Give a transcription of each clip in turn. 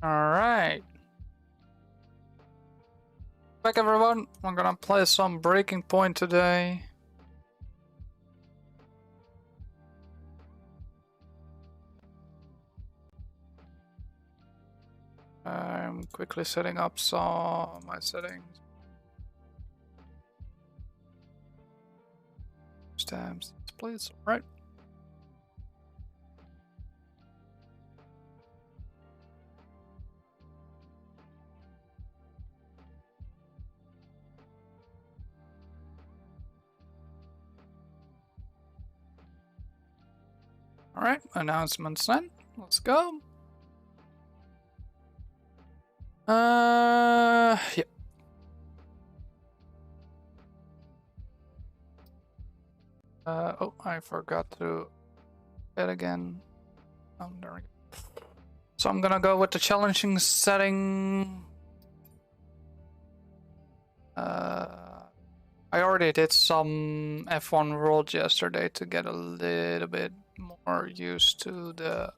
Alright. Back everyone, I'm gonna play some Breaking Point today. I'm quickly setting up some my settings. Stamps, please. Right. Alright, announcements then. Let's go. Yeah. Oh, I forgot to hit again. Oh, there we go. So I'm gonna go with the challenging setting. I already did some F1 World yesterday to get a little bit more used to the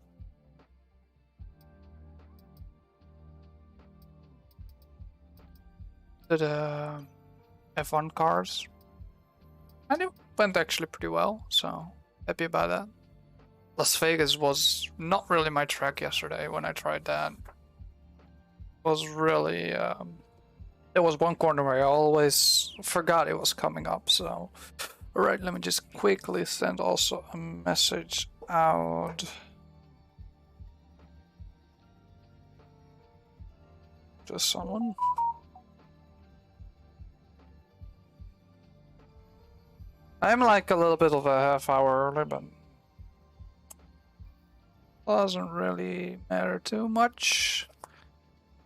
F1 cars. And it went actually pretty well, so happy about that. Las Vegas was not really my track yesterday when I tried that. It was really... there was one corner where I always forgot it was coming up, so... Alright, let me just quickly send also a message out to someone. I'm like a little bit of a half hour early, but doesn't really matter too much.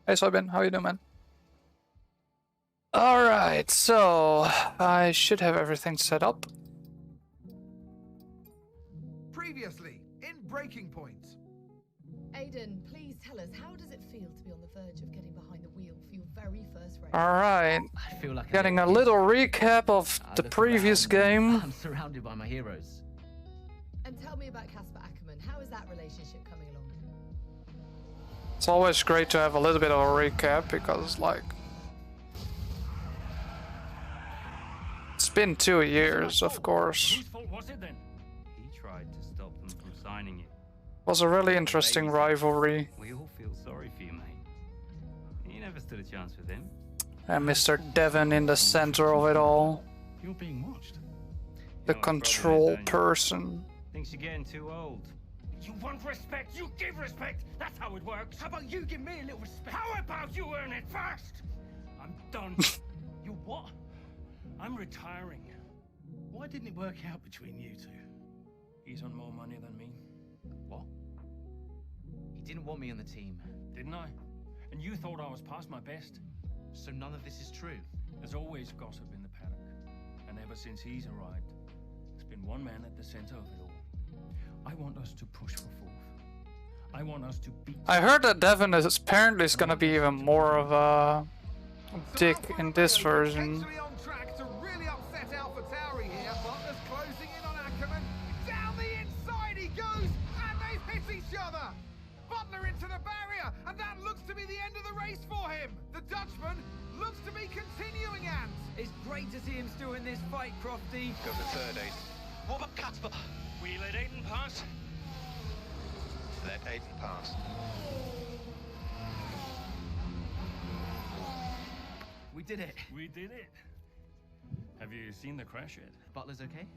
Hey Soybean, how you doing, man? Alright, so I should have everything set up. Previously, in Breaking Point. Aiden, please tell us, how does it feel to be on the verge of getting behind the wheel for your very first race? Alright, I feel like getting a little recap of the previous game. I'm surrounded by my heroes. And tell me about Casper Ackerman. How is that relationship coming along? It's always great to have a little bit of a recap because, like, it's been 2 years, of course. Whose fault was it then? He tried to stop them from signing you. Was a really interesting rivalry. We all feel sorry for you, mate. You never stood a chance with him. And Mr. Devon in the center of it all. You're being watched. The control person. Thinks you're getting too old. You want respect, you give respect. That's how it works. How about you give me a little respect? How about you earn it first? I'm done. You what? I'm retiring. Why didn't it work out between you two? He's on more money than me, What? He didn't want me on the team. didn't I? And you thought I was past my best? So none of this is true. There's always gossip in the paddock. And ever since he's arrived, there's been one man at the center of it all. I want us to push for fourth. I want us to beat... I heard that Devon is apparently gonna be even more of a dick in this version. Potentially on track to really upset AlphaTauri here. Butler's closing in on Ackerman. Down the inside he goes, and they've hit each other. Butler into the barrier, and that looks to be the end of the race for him. The Dutchman looks to be continuing, and It's great to see him still in this fight, Crofty. Go for third, Aiden. What about Casper? We let Aiden pass. Let Aiden pass. We did it. We did it. Have you seen the crash yet? Butler's okay?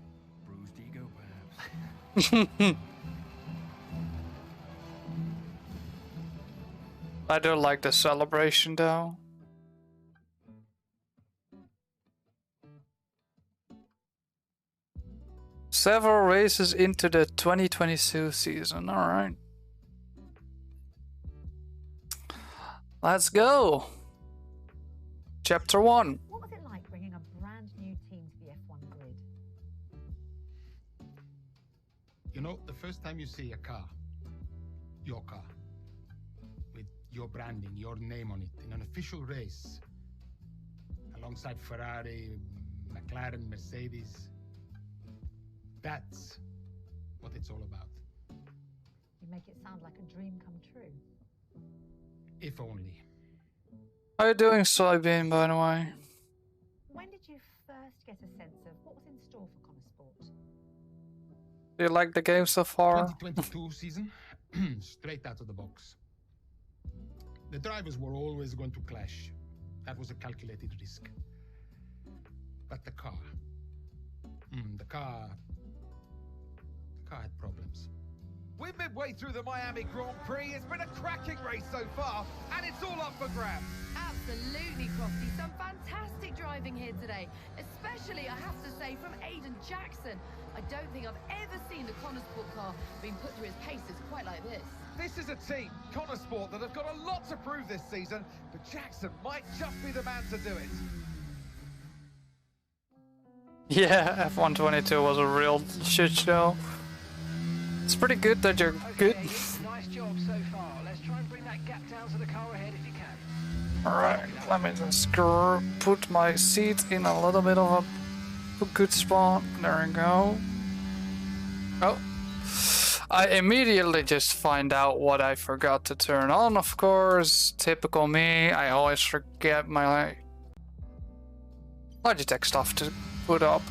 Bruised ego, perhaps. I do like the celebration though. Several races into the 2022 season, alright. Let's go! Chapter 1. What was it like bringing a brand new team to the F1 grid? You know, the first time you see a car, your car, with your branding, your name on it, in an official race, alongside Ferrari, McLaren, Mercedes, that's what it's all about. You make it sound like a dream come true. If only. How are you doing, Soybean, by the way? When did you first get a sense of what was in store for Connor Sport? Do you like the game so far? 2022 season, straight out of the box. The drivers were always going to clash. That was a calculated risk. But the car had problems. We're midway through the Miami Grand Prix. It's been a cracking race so far, and it's all up for grabs. Absolutely, Crofty. Some fantastic driving here today, especially, I have to say, from Aiden Jackson. I don't think I've ever seen the Connor Sport car being put through its paces quite like this. This is a team, Connor Sport, that have got a lot to prove this season, but Jackson might just be the man to do it. Yeah, F122 was a real shit show. It's pretty good that you're good. Nice job so far. Let's try and bring that gap down to the car ahead if you can. Alright, let me just put my seat in a little bit of a good spot. There we go. Oh. I immediately just find out what I forgot to turn on, of course. Typical me, I always forget my Logitech stuff to put up.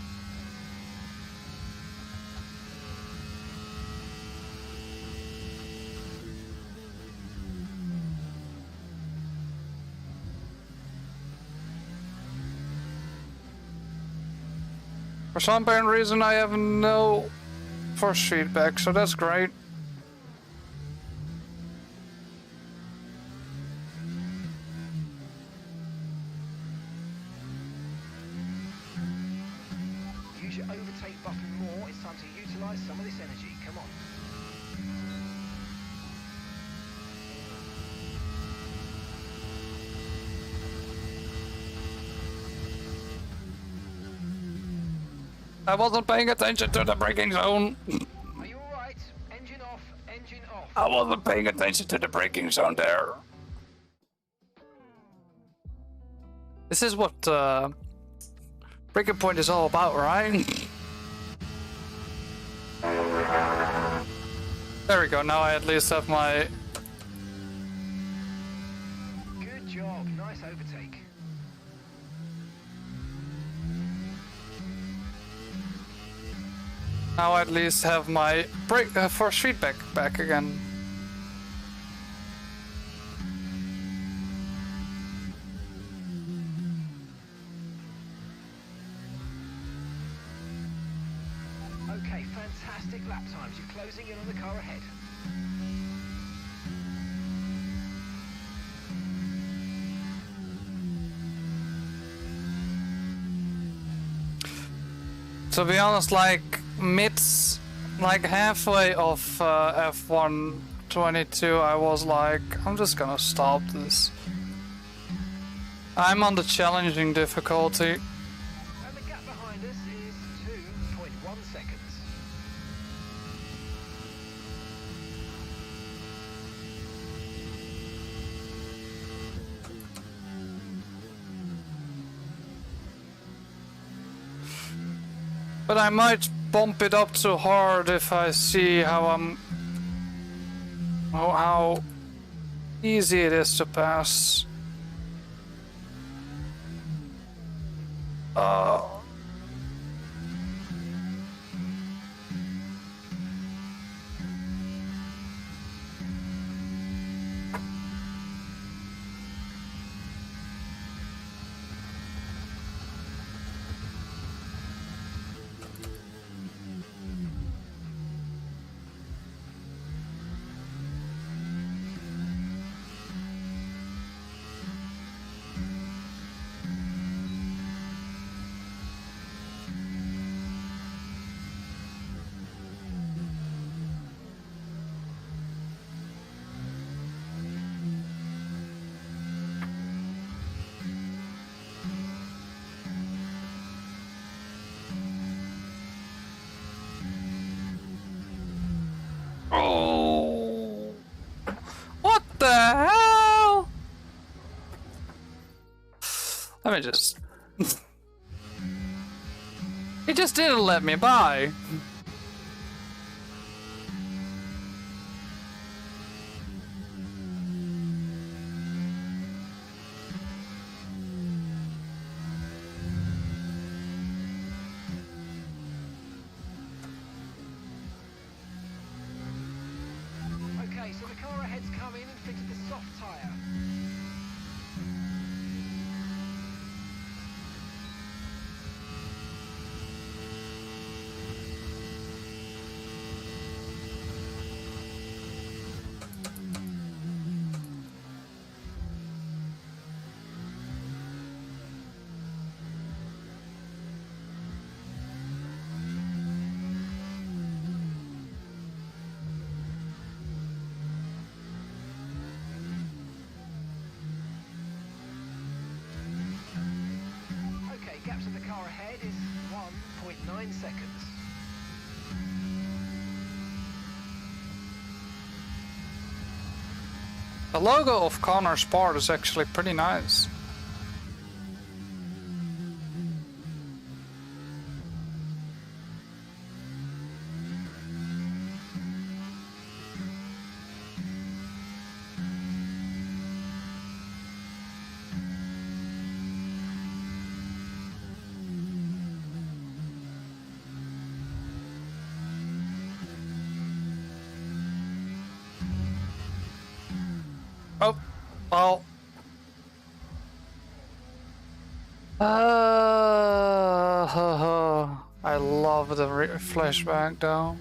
For some apparent reason I have no force feedback, so that's great. Use your overtake button more. It's time to utilize some of this energy. Come on. I wasn't paying attention to the braking zone. Are you alright? Engine off, engine off. I wasn't paying attention to the braking zone there. This is what Breaking Point is all about, right? There we go, now I at least have my... Good job. Nice overtake. Now I at least have my force feedback back again. Okay, fantastic lap times. You're closing in on the car ahead. To be honest, like halfway of F122, I was like, I'm just gonna stop this. I'm on the challenging difficulty. And the gap behind us is 2.1 seconds. But I might bump it up too hard if I see how how easy it is to pass. Oh, what the hell? Let me just... He just didn't let me by. ahead is 1.9 seconds. The logo of Connor Sport is actually pretty nice. Oh, well. I love the flashback though.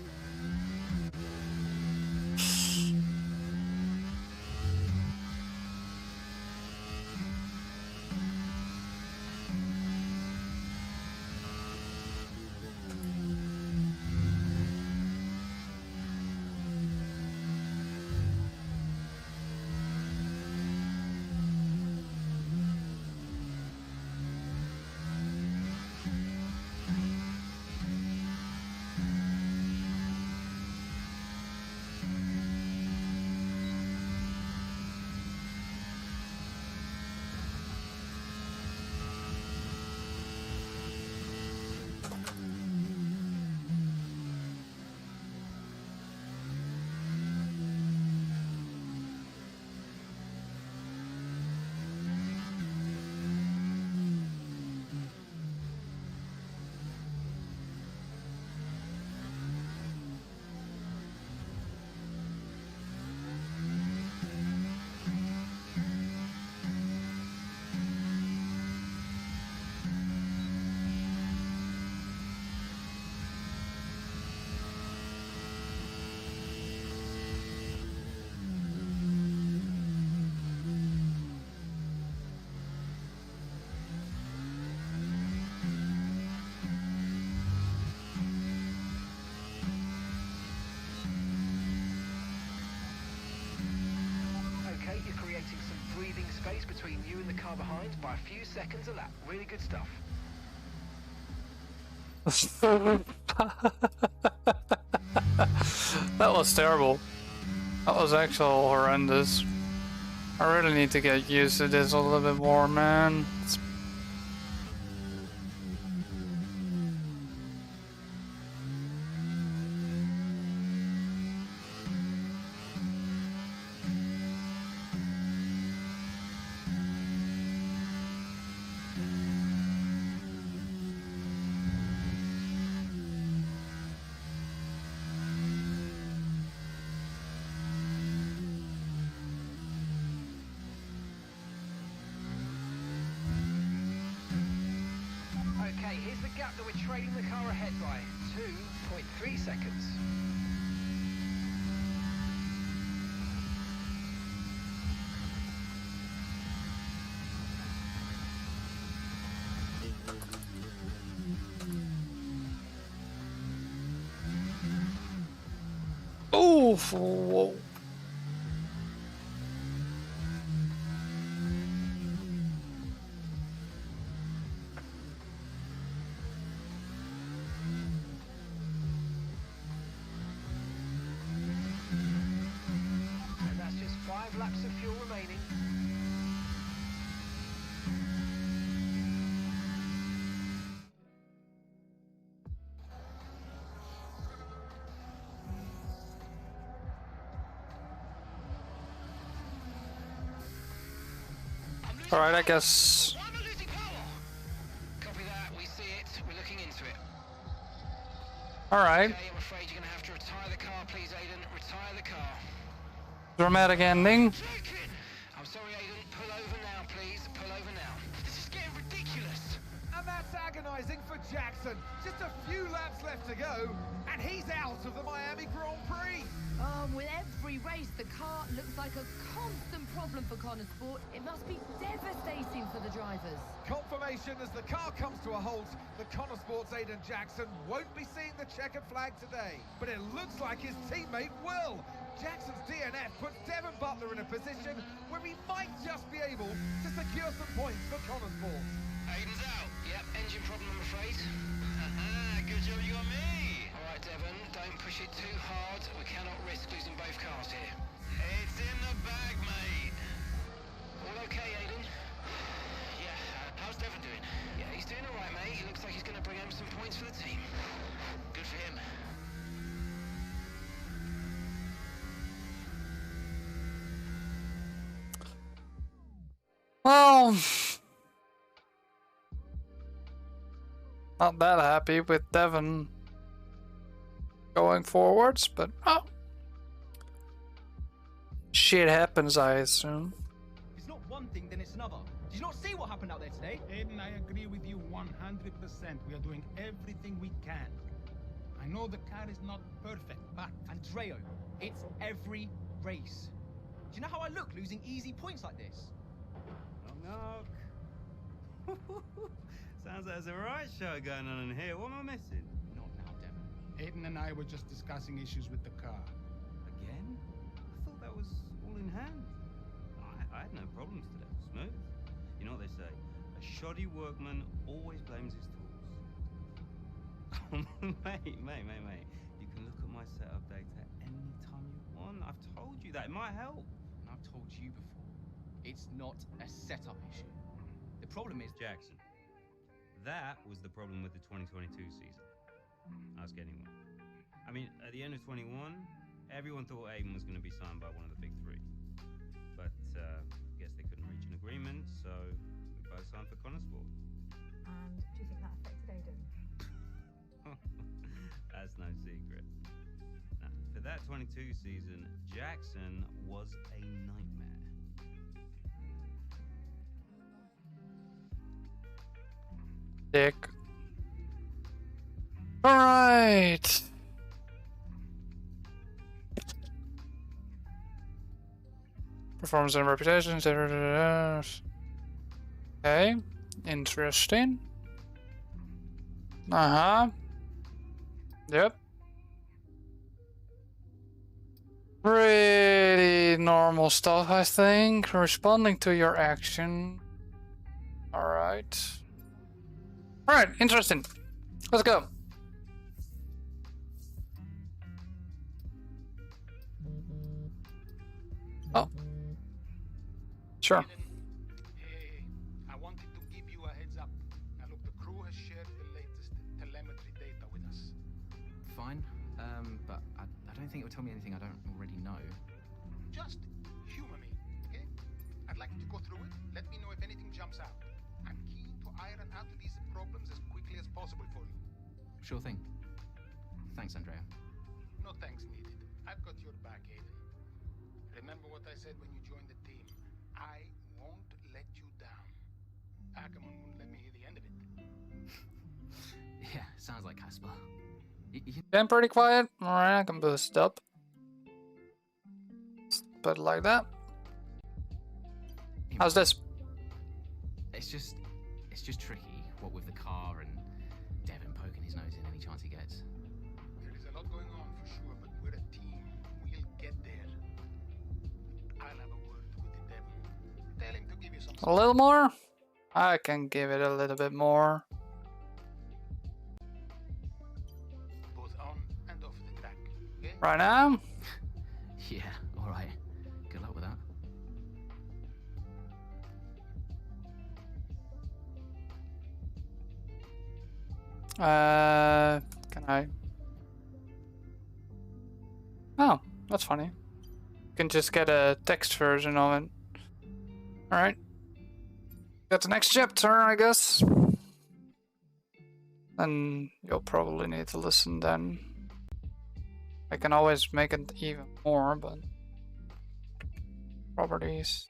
Space between you and the car behind by a few seconds a lap. Really good stuff. That was terrible. That was actually horrendous. I really need to get used to this a little bit more, man. Here's the gap that we're trailing the car ahead by. 2.3 seconds. Oh, whoa. Laps of fuel remaining. All right, I guess. Copy that. We see it. We're looking into it. All right. Okay, I'm afraid you're gonna have to retire the car, please, Aiden. Retire the car. Dramatic ending. I'm sorry, Aiden. Pull over now, please. Pull over now. This is getting ridiculous. And that's agonizing for Jackson. Just a few laps left to go, and he's out of the Miami Grand Prix. With every race, the car looks like a constant problem for Connor Sport. It must be devastating for the drivers. Confirmation as the car comes to a halt, the Connor Sport's Aiden Jackson won't be seeing the checkered flag today. But it looks like his teammate will. Jackson's DNF puts Devon Butler in a position where he might just be able to secure some points for Connorsport. Aiden's out. Yep, engine problem, I'm afraid. Haha, good job you got me. All right, Devon, don't push it too hard. We cannot risk losing both cars here. It's in the bag, mate. All okay, Aiden? Yeah, how's Devon doing? Yeah, he's doing all right, mate. He looks like he's going to bring home some points for the team. Good for him. Well, not that happy with Devon going forwards, but oh, shit happens, I assume. If it's not one thing, then it's another. Did you not see what happened out there today? Aiden, I agree with you 100%. We are doing everything we can. I know the car is not perfect, but... Andreo, it's every race. Do you know how I look losing easy points like this? Knock. Sounds like there's a right show going on in here. What am I missing? Not now, Devon. Aiden and I were just discussing issues with the car. Again? I thought that was all in hand. I had no problems today. Smooth. You know what they say? A shoddy workman always blames his tools. mate. You can look at my setup data any time you want. I've told you that. It might help. And I've told you before. It's not a setup issue. The problem is... Jackson. That was the problem with the 2022 season. Ask anyone. I mean, at the end of 21, everyone thought Aiden was going to be signed by one of the big three. But, guess they couldn't reach an agreement, so we both signed for Connorsport. And do you think that affected Aiden? That's no secret. Now, for that 22 season, Jackson was a nightmare. Dick. Alright. Performance and reputation. Okay. Interesting. Uh-huh. Yep. Pretty normal stuff, I think. Responding to your action. Alright. Alright, interesting. Let's go. Oh. Sure. Hey, I wanted to give you a heads up. Now look, the crew has shared the latest telemetry data with us. Fine, but I don't think it will tell me anything I don't already know. Just humor me, okay? I'd like you to go through it. Let me know if anything jumps out. I'm keen to iron out these problems as quickly as possible for you. Sure thing. Thanks, Andrea. No thanks needed. I've got your back, Aiden. Remember what I said when you joined the team. I won't let you down. Ackerman wouldn't let me hear the end of it. Yeah, sounds like Casper. Been pretty quiet. Alright, I can boost up. Put it like that. How's this? It's just tricky, what with the car and Devon poking his nose in any chance he gets. There is a lot going on for sure, but we're a team. We'll get there. I'll have a word with the Devon. Tell him to give you some... A little more? I can give it a little bit more. Both on and off the track, okay? Right now? Yeah, alright. Good luck with that. Can I? Oh, that's funny. You can just get a text version of it. Alright. Got the next chapter, I guess. And you'll probably need to listen then. I can always make it even more, but... Properties.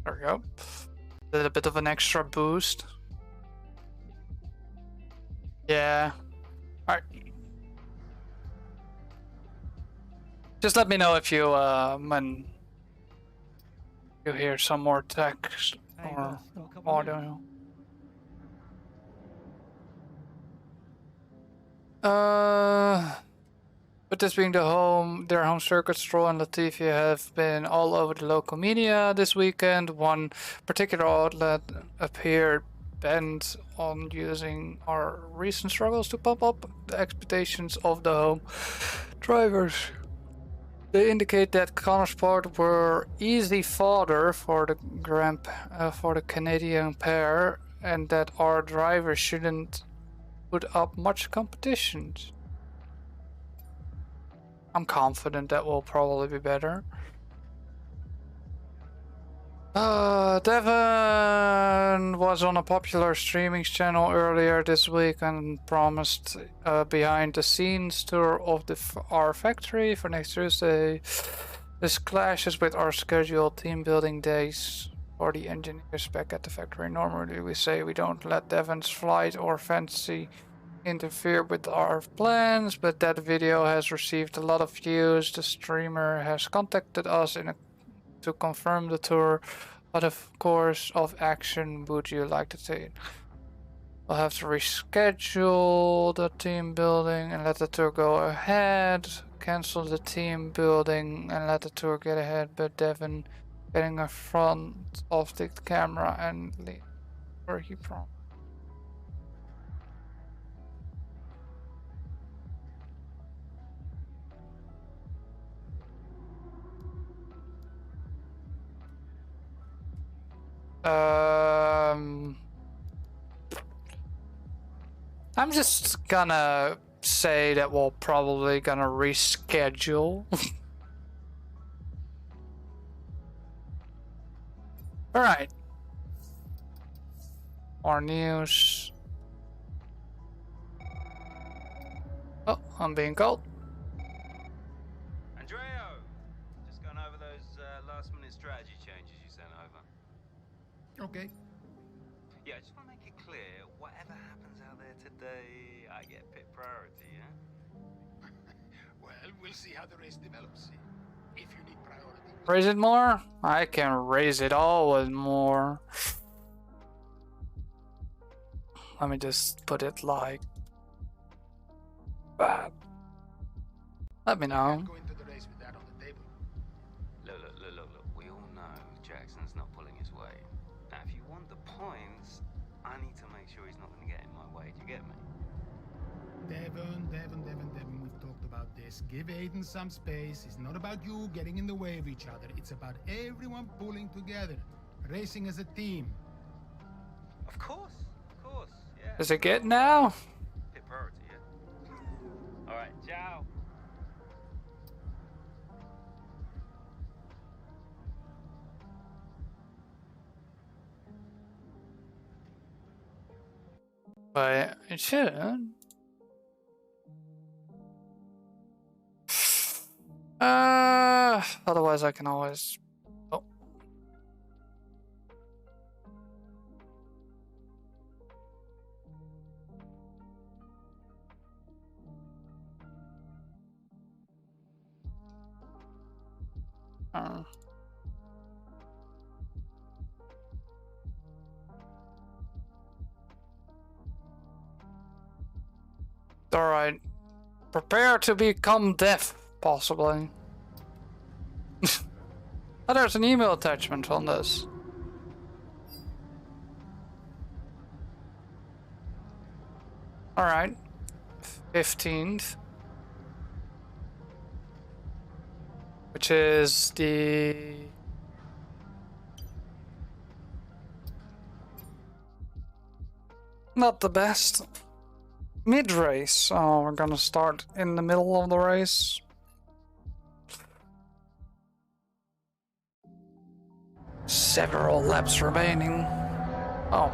There we go. A little bit of an extra boost. Yeah. Alright. Just let me know if you when you hear some more text or audio. With this being their home circuit, Stroll and Latifi have been all over the local media this weekend. One particular outlet appeared bent on using our recent struggles to pump up the expectations of the home drivers. They indicate that Connorsport were easy fodder for the Canadian pair, and that our drivers shouldn't put up much competition. I'm confident that will probably be better. Devon was on a popular streaming channel earlier this week and promised a behind-the-scenes tour of our factory for next Tuesday. This clashes with our scheduled team-building days for the engineers back at the factory. Normally we say we don't let Devon's flight or fancy interfere with our plans, but that video has received a lot of views. The streamer has contacted us to confirm the tour. What of course of action would you like to take? We'll have to reschedule the team building and let the tour go ahead. Cancel the team building and let the tour get ahead, but Devon getting in front of the camera and leave where he promised. I'm just gonna say that we're probably gonna reschedule. Alright. More news. Oh, I'm being called. Andreo! Just gone over those last minute strategy changes you sent over. Okay. Yeah, I just want to make it clear, whatever happens out there today, I get pit priority, yeah? Well, we'll see how the race develops. If you need priority. Raise it more? I can raise it all with more. Let me just put it like that. Let me know. Go into the race with that on the table. Look. We all know Jackson's not pulling his weight. Now, if you want the points, I need to make sure he's not going to get in my way. Do you get me? Devon, we've talked about this. Give Aiden some space. It's not about you getting in the way of each other. It's about everyone pulling together, racing as a team. Of course, yeah. Does it get now? Pit priority, yeah. All right, ciao. But it should. Otherwise I can always. Oh. Alright. Prepare to become deaf, possibly. Oh, there's an email attachment on this. Alright. 15th. Which is the... not the best. Mid-race, so we're gonna start in the middle of the race. Several laps remaining. Oh.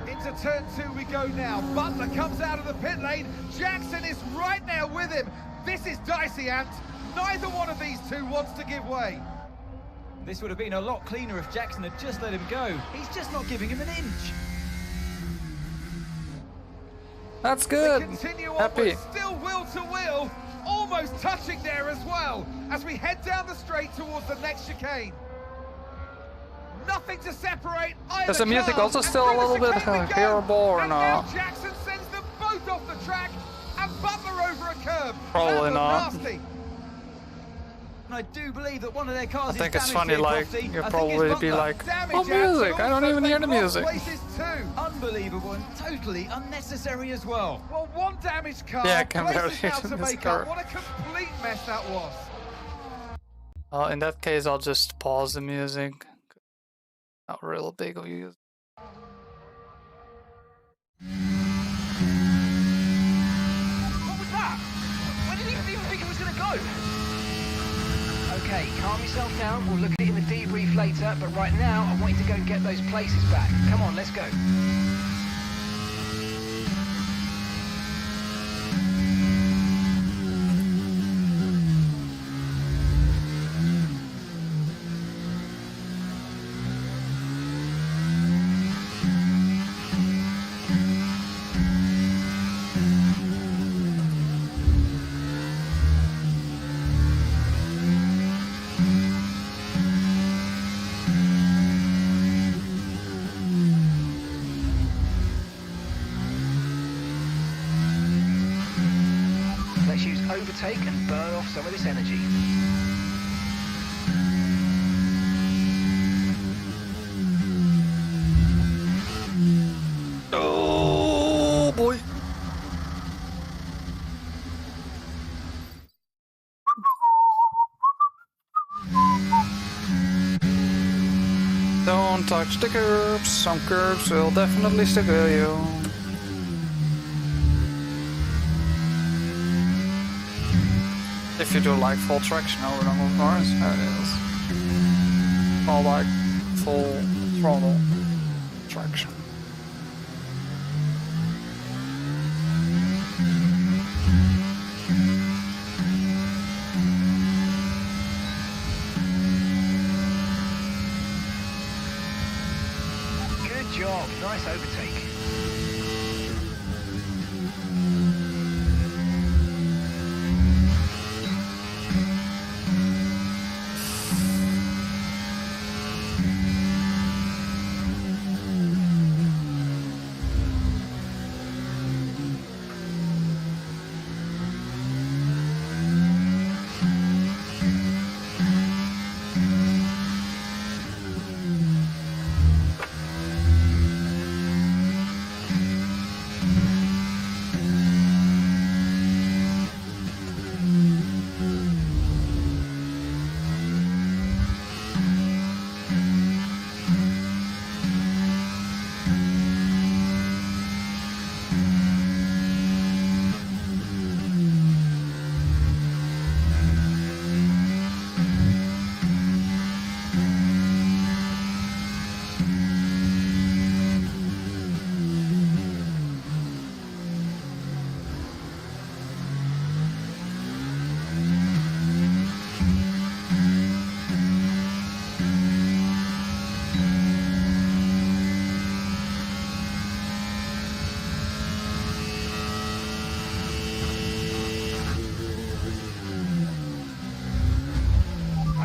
Into turn 2 we go now. Butler comes out of the pit lane. Jackson is right there with him. This is dicey, Ant. Neither one of these two wants to give way. This would have been a lot cleaner if Jackson had just let him go. He's just not giving him an inch. That's good. They continue on, Happy. but still wheel to wheel. almost touching there as well as we head down the straight towards the next chicane. Nothing to separate either. Is the music car, also and still a through the little bit chicane we go. hearable or And now not? Jackson sends them both off the track and Butler over a curb. Probably That was not. nasty. And I do believe that one of their cars I think is it's damaged funny, here, like, Crofty. you'll I think probably it's be Butler. like, Damage oh, acts, music, but I don't also even they hear the lost music. places too. Unbelievable and totally unnecessary as well. Well, one damaged car. Yeah, I can barely places now hear to this make car. up. What a complete mess that was. In that case, I'll just pause the music. Not real big of use. What was that? Where did you even think it was going to go? Okay, calm yourself down. We'll look at it in the debrief later, but right now, I want you to go and get those places back. Come on, let's go. Let's use overtake and burn off some of this energy. Oh boy. Don't touch the curbs. Some curbs will definitely stick to you. If you do like full traction over them, of course, that is. Or like full throttle traction. Good job. Nice overtake.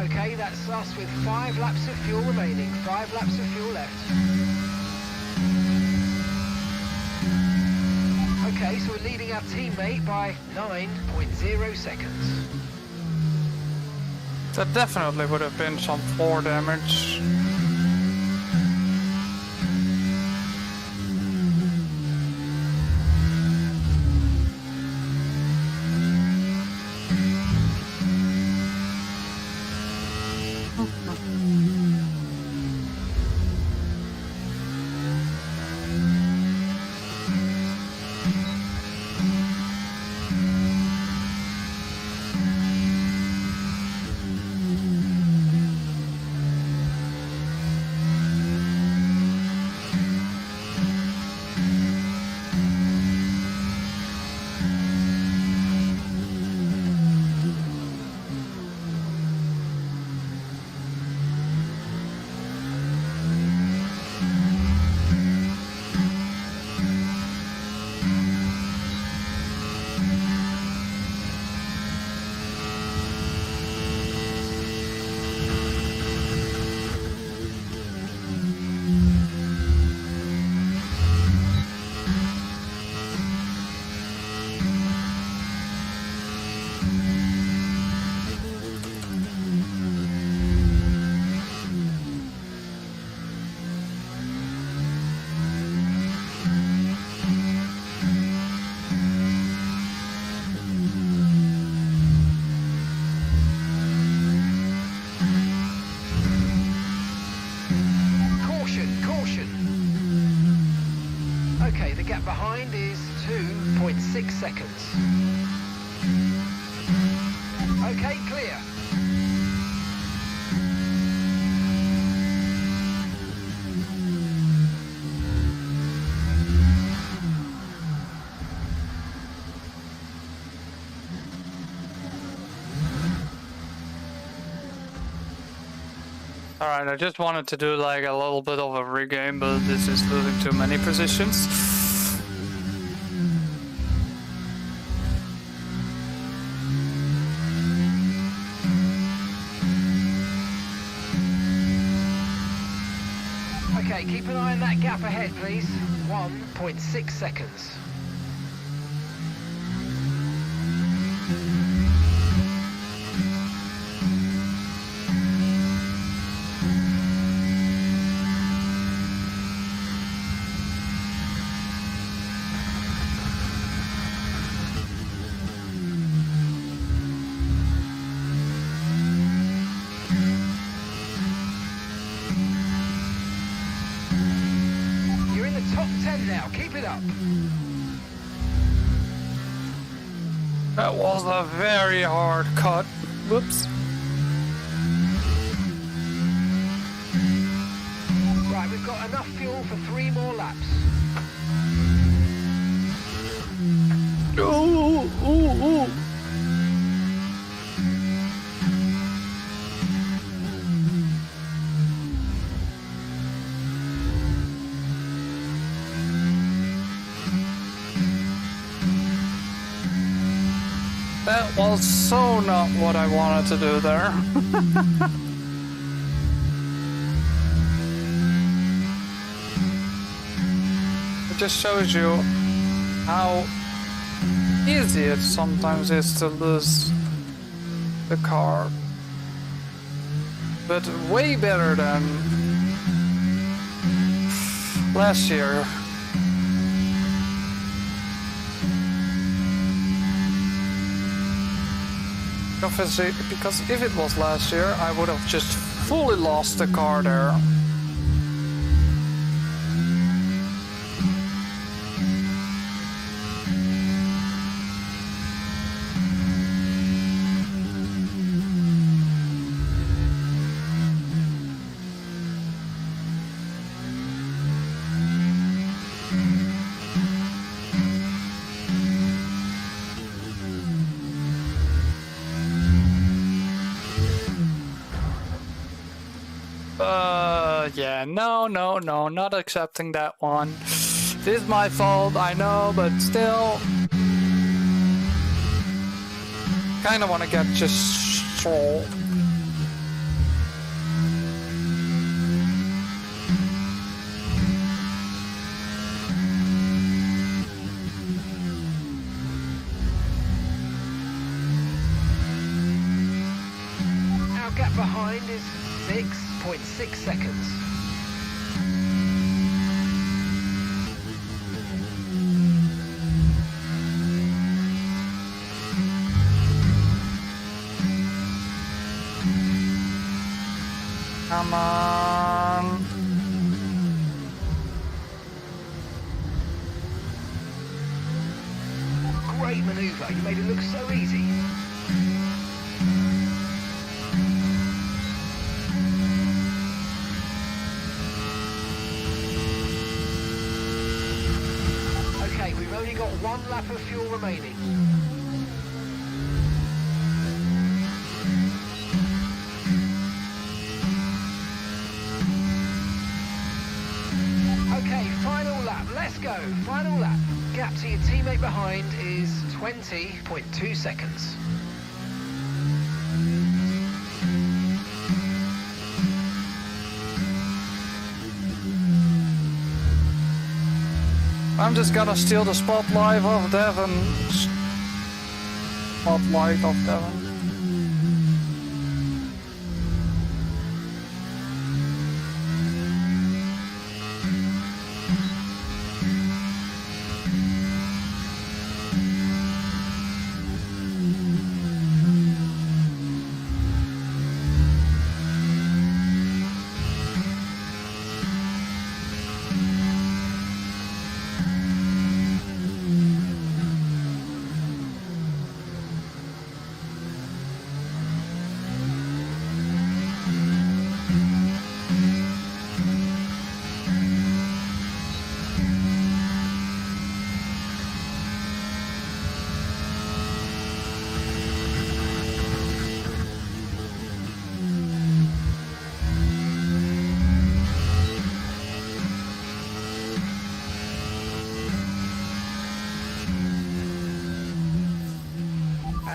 Okay, that's us with 5 laps of fuel remaining. 5 laps of fuel left. Okay, so we're leading our teammate by 9.0 seconds. That definitely would have been some floor damage. gap behind is 2.6 seconds. Okay, clear. Alright, I just wanted to do like a little bit of a regame, but this is losing too many positions. Okay, keep an eye on that gap ahead, please. 1.6 seconds. Top 10 now, keep it up. That was a very hard cut. Whoops. Right, we've got enough fuel for 3 more laps. Ooh, ooh, ooh. That was so not what I wanted to do there. It just shows you how easy it sometimes is to lose the car. But way better than last year. Obviously, because if it was last year, I would have just fully lost the car there. Yeah, no, not accepting that one. This is my fault, I know, but still. Kinda wanna get just trolled. Our gap behind is 6.6 seconds. Come on. Great maneuver, you made it look so easy. Okay, we've only got 1 lap of fuel remaining. Okay, final lap, let's go, final lap. Gap to your teammate behind is 20.2 seconds. I'm just gonna steal the spotlight of Devon. Spotlight of Devon.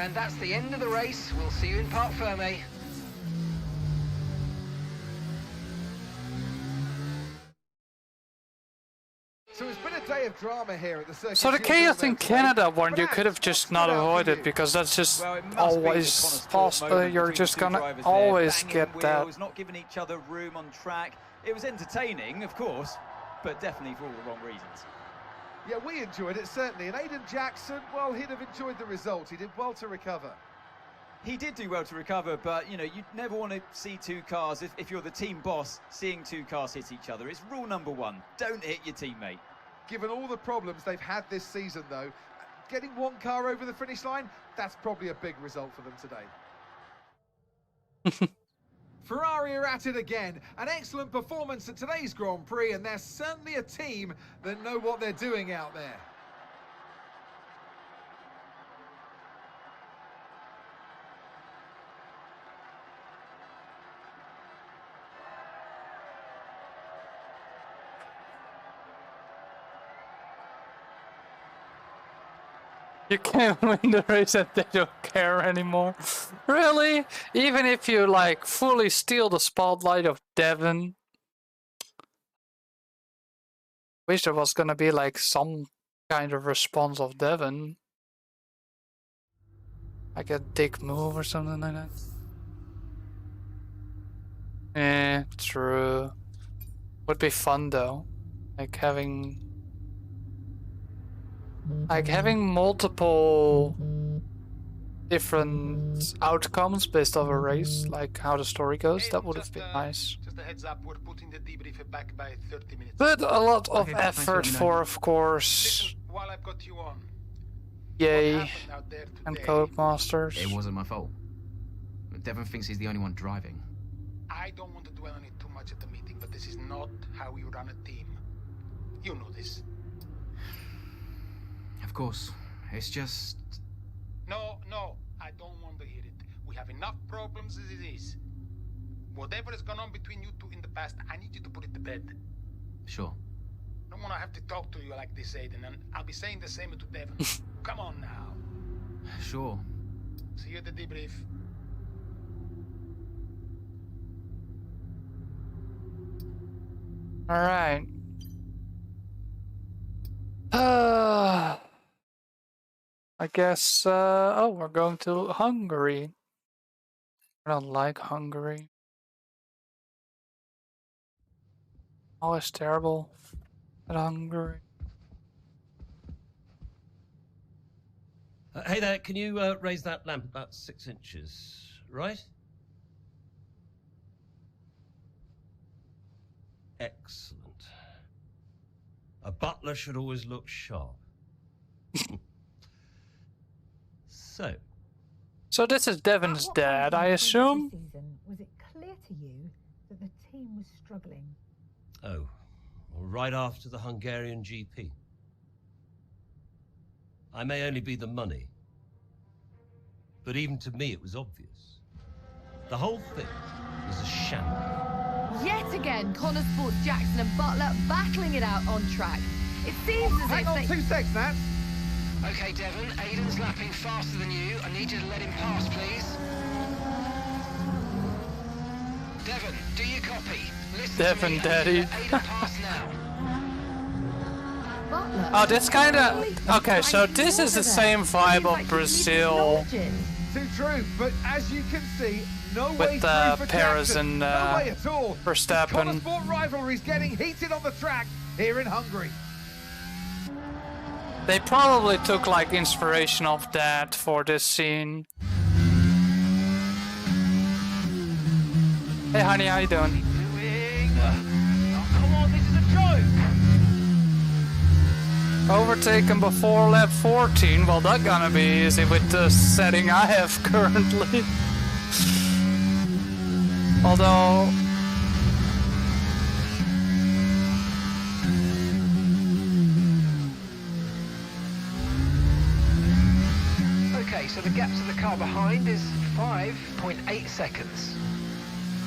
And that's the end of the race. We'll see you in Parc Fermé. So it's been a day of drama here at the circuit. So the chaos in Canada one you could have just not avoided, because that's just always possible. You're just gonna always get that. Wheels, not giving each other room on track. It was entertaining, of course, but definitely for all the wrong reasons. Yeah, we enjoyed it, certainly. And Aiden Jackson, well, he'd have enjoyed the result. He did well to recover. He did do well to recover, but, you know, you'd never want to see two cars, if you're the team boss, seeing two cars hit each other. It's rule number one. Don't hit your teammate. Given all the problems they've had this season, though, getting one car over the finish line, that's probably a big result for them today. Ferrari are at it again. An excellent performance at today's Grand Prix, and they're certainly a team that know what they're doing out there. You can't win the race and they don't care anymore. Really? Even if you like fully steal the spotlight of Devon? Wish there was gonna be like some kind of response of Devon. Like a dick move or something like that. True. Would be fun though. Like having multiple different outcomes based off a race, like how the story goes. That would have been nice. Just a heads up, we're putting the debrief back by 30 minutes. But a lot of effort for, of course, Listen, while I've got you on, Yay and Codemasters. It wasn't my fault. Devon thinks he's the only one driving. I don't want to dwell on it too much at the meeting, but this is not how we run a team. You know this. Of course. It's just... No, I don't want to hear it. We have enough problems as it is. Whatever has gone on between you two in the past, I need you to put it to bed. Sure. I don't want to have to talk to you like this, Aiden, and I'll be saying the same to Devon. Come on now. Sure. See you at the debrief. Alright. I guess, oh, we're going to Hungary. I don't like Hungary. Always terrible at Hungary. Hey there, can you raise that lamp about 6 inches, right? Excellent. A butler should always look sharp. So this is Devon's dad, I assume? Was it clear to you that the team was struggling? Oh, well, right after the Hungarian GP. I may only be the money, but even to me it was obvious. The whole thing was a shambles. Yet again, Connor Sports Jackson and Butler battling it out on track. It seems as Hang if on 2 seconds, Nat. Okay, Devon, Aiden's lapping faster than you. I need you to let him pass, please. Devon, do you copy? Listen Devon, to me. Daddy. Aiden pass now. Oh, this kind of... Okay, so this is the same vibe of Brazil. Too true, but as you can see, no way With through for Perez Jackson. and No way at all. Verstappen. Sport rivalry's getting heated on the track here in Hungary. They probably took like inspiration of that for this scene. Hey honey, how you doing? Come on, this is a joke! Overtaken before lap 14. Well, that's gonna be easy with the setting I have currently. Although... Okay, so the gap to the car behind is 5.8 seconds.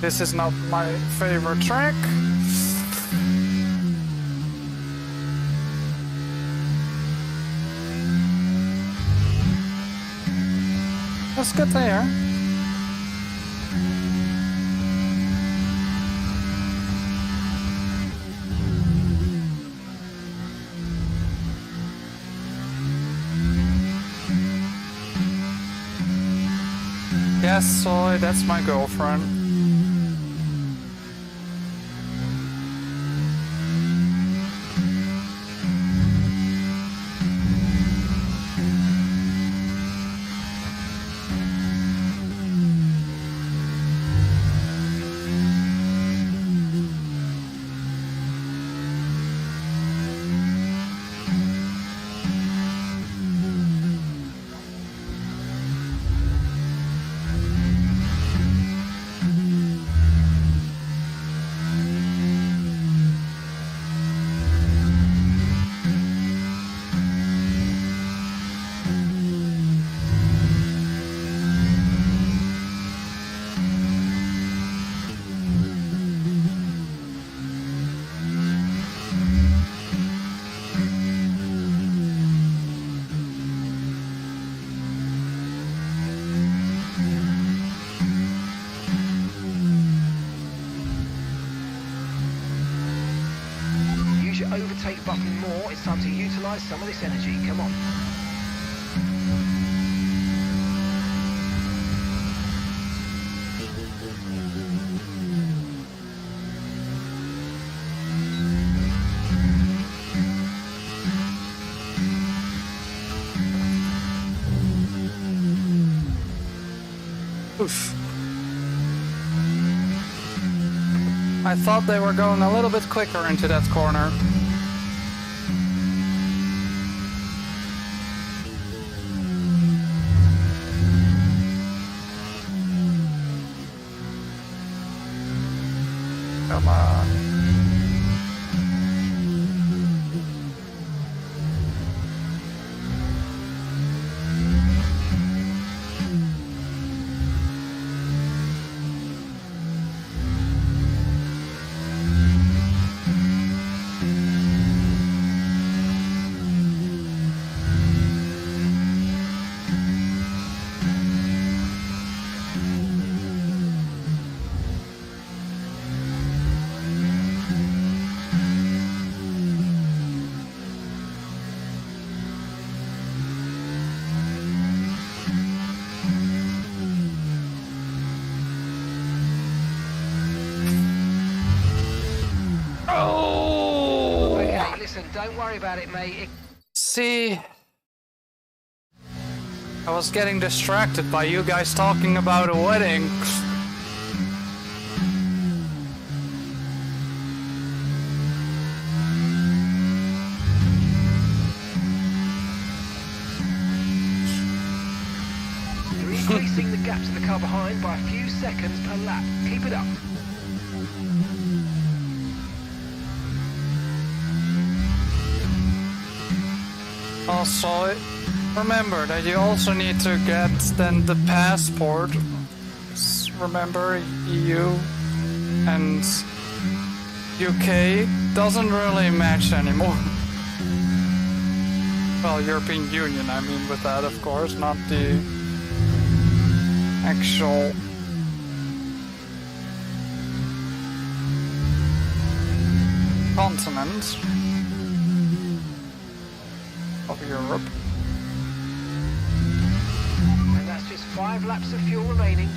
This is not my favorite track. That's good to hear. Yes, Soy, that's my girlfriend. Overtake button more. It's time to utilize some of this energy. Come on. Oof. I thought they were going a little bit quicker into that corner. Come on. Don't worry about it, mate. See, I was getting distracted by you guys talking about a wedding. You're increasing the gap to the car behind by a few seconds per lap. Keep it up. Also, remember that you also need to get then the passport. Remember, EU and UK doesn't really match anymore. Well, European Union, I mean with that, of course, not the actual continent of Europe. And that's just 5 laps of fuel remaining.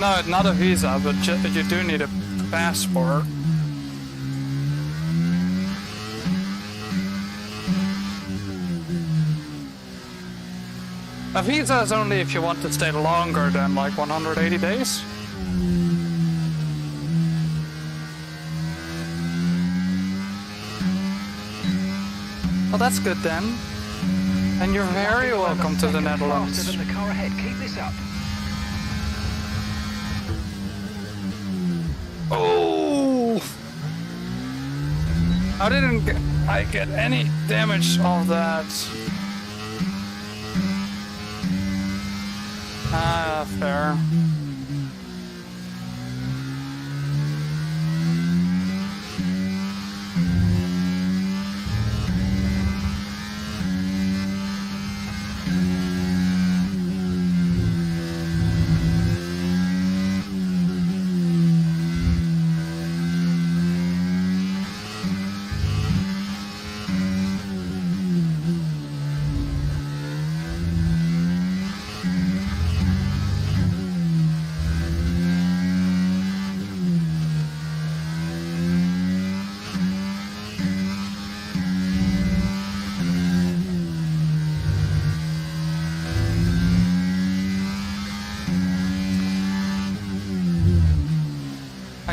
No, not a visa, but you do need a passport. A visa is only if you want to stay longer than like 180 days. Well, that's good then. And you're very welcome to the Netherlands. Faster than the car ahead. Keep this up. Oh! How didn't I get any damage of that? Ah, fair.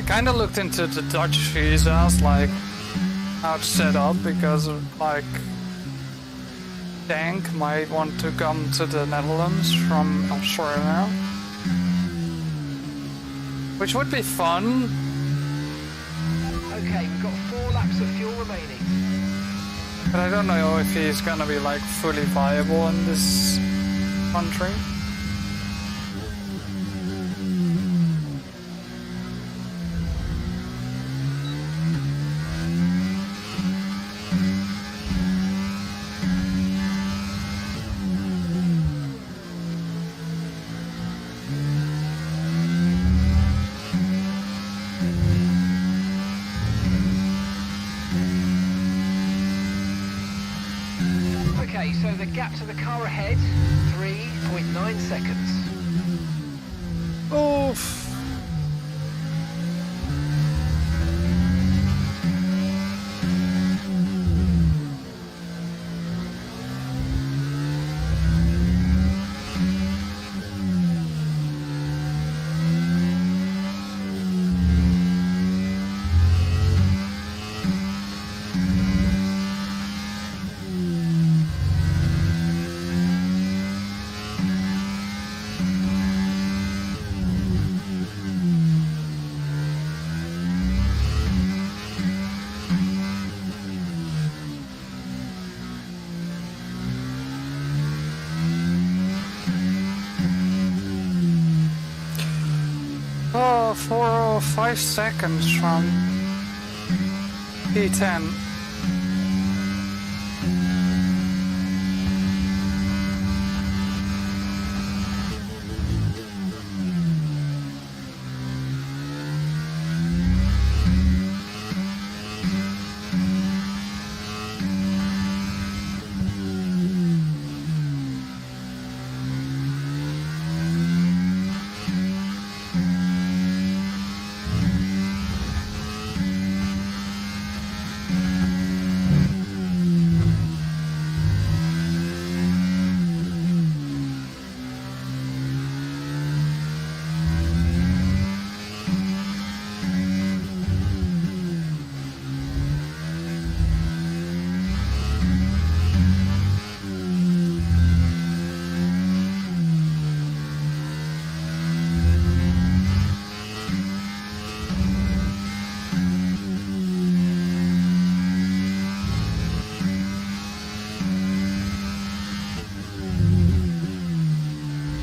kind of looked into the Dutch visas, like how to set up, because like Dank might want to come to the Netherlands from Australia, which would be fun. Okay, we've got 4 laps of fuel remaining. But I don't know if he's gonna be like fully viable in this country. Okay, so the gap to the car ahead, 3.9 seconds. Oof. Oh, 4 or 5 seconds from P10.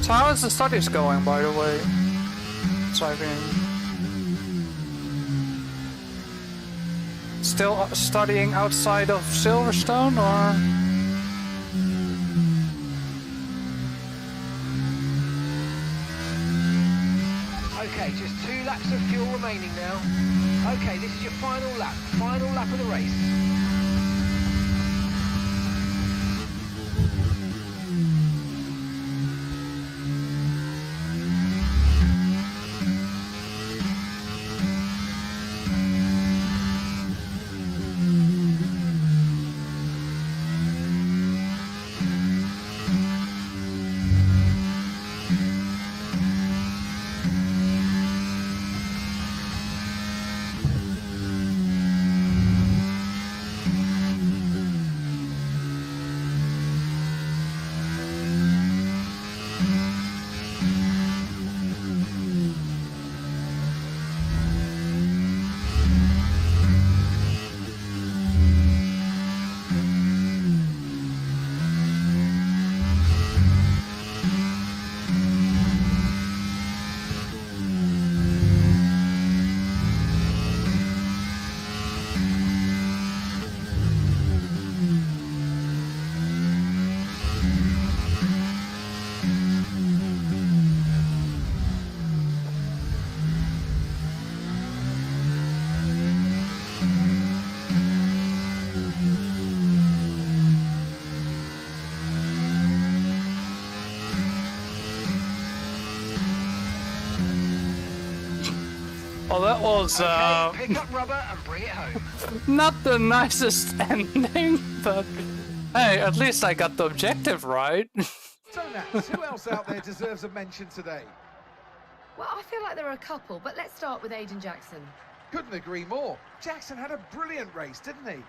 So how is the studies going, by the way? So I've been still studying outside of Silverstone, or? Okay, just 2 laps of fuel remaining now. Okay, this is your final lap of the race. Well, that was Pick up rubber and bring it home. not the nicest ending, but hey, at least I got the objective right. So Nats, who else out there deserves a mention today? Well, I feel like there are a couple, but let's start with Aiden Jackson. Couldn't agree more. Jackson had a brilliant race, didn't he?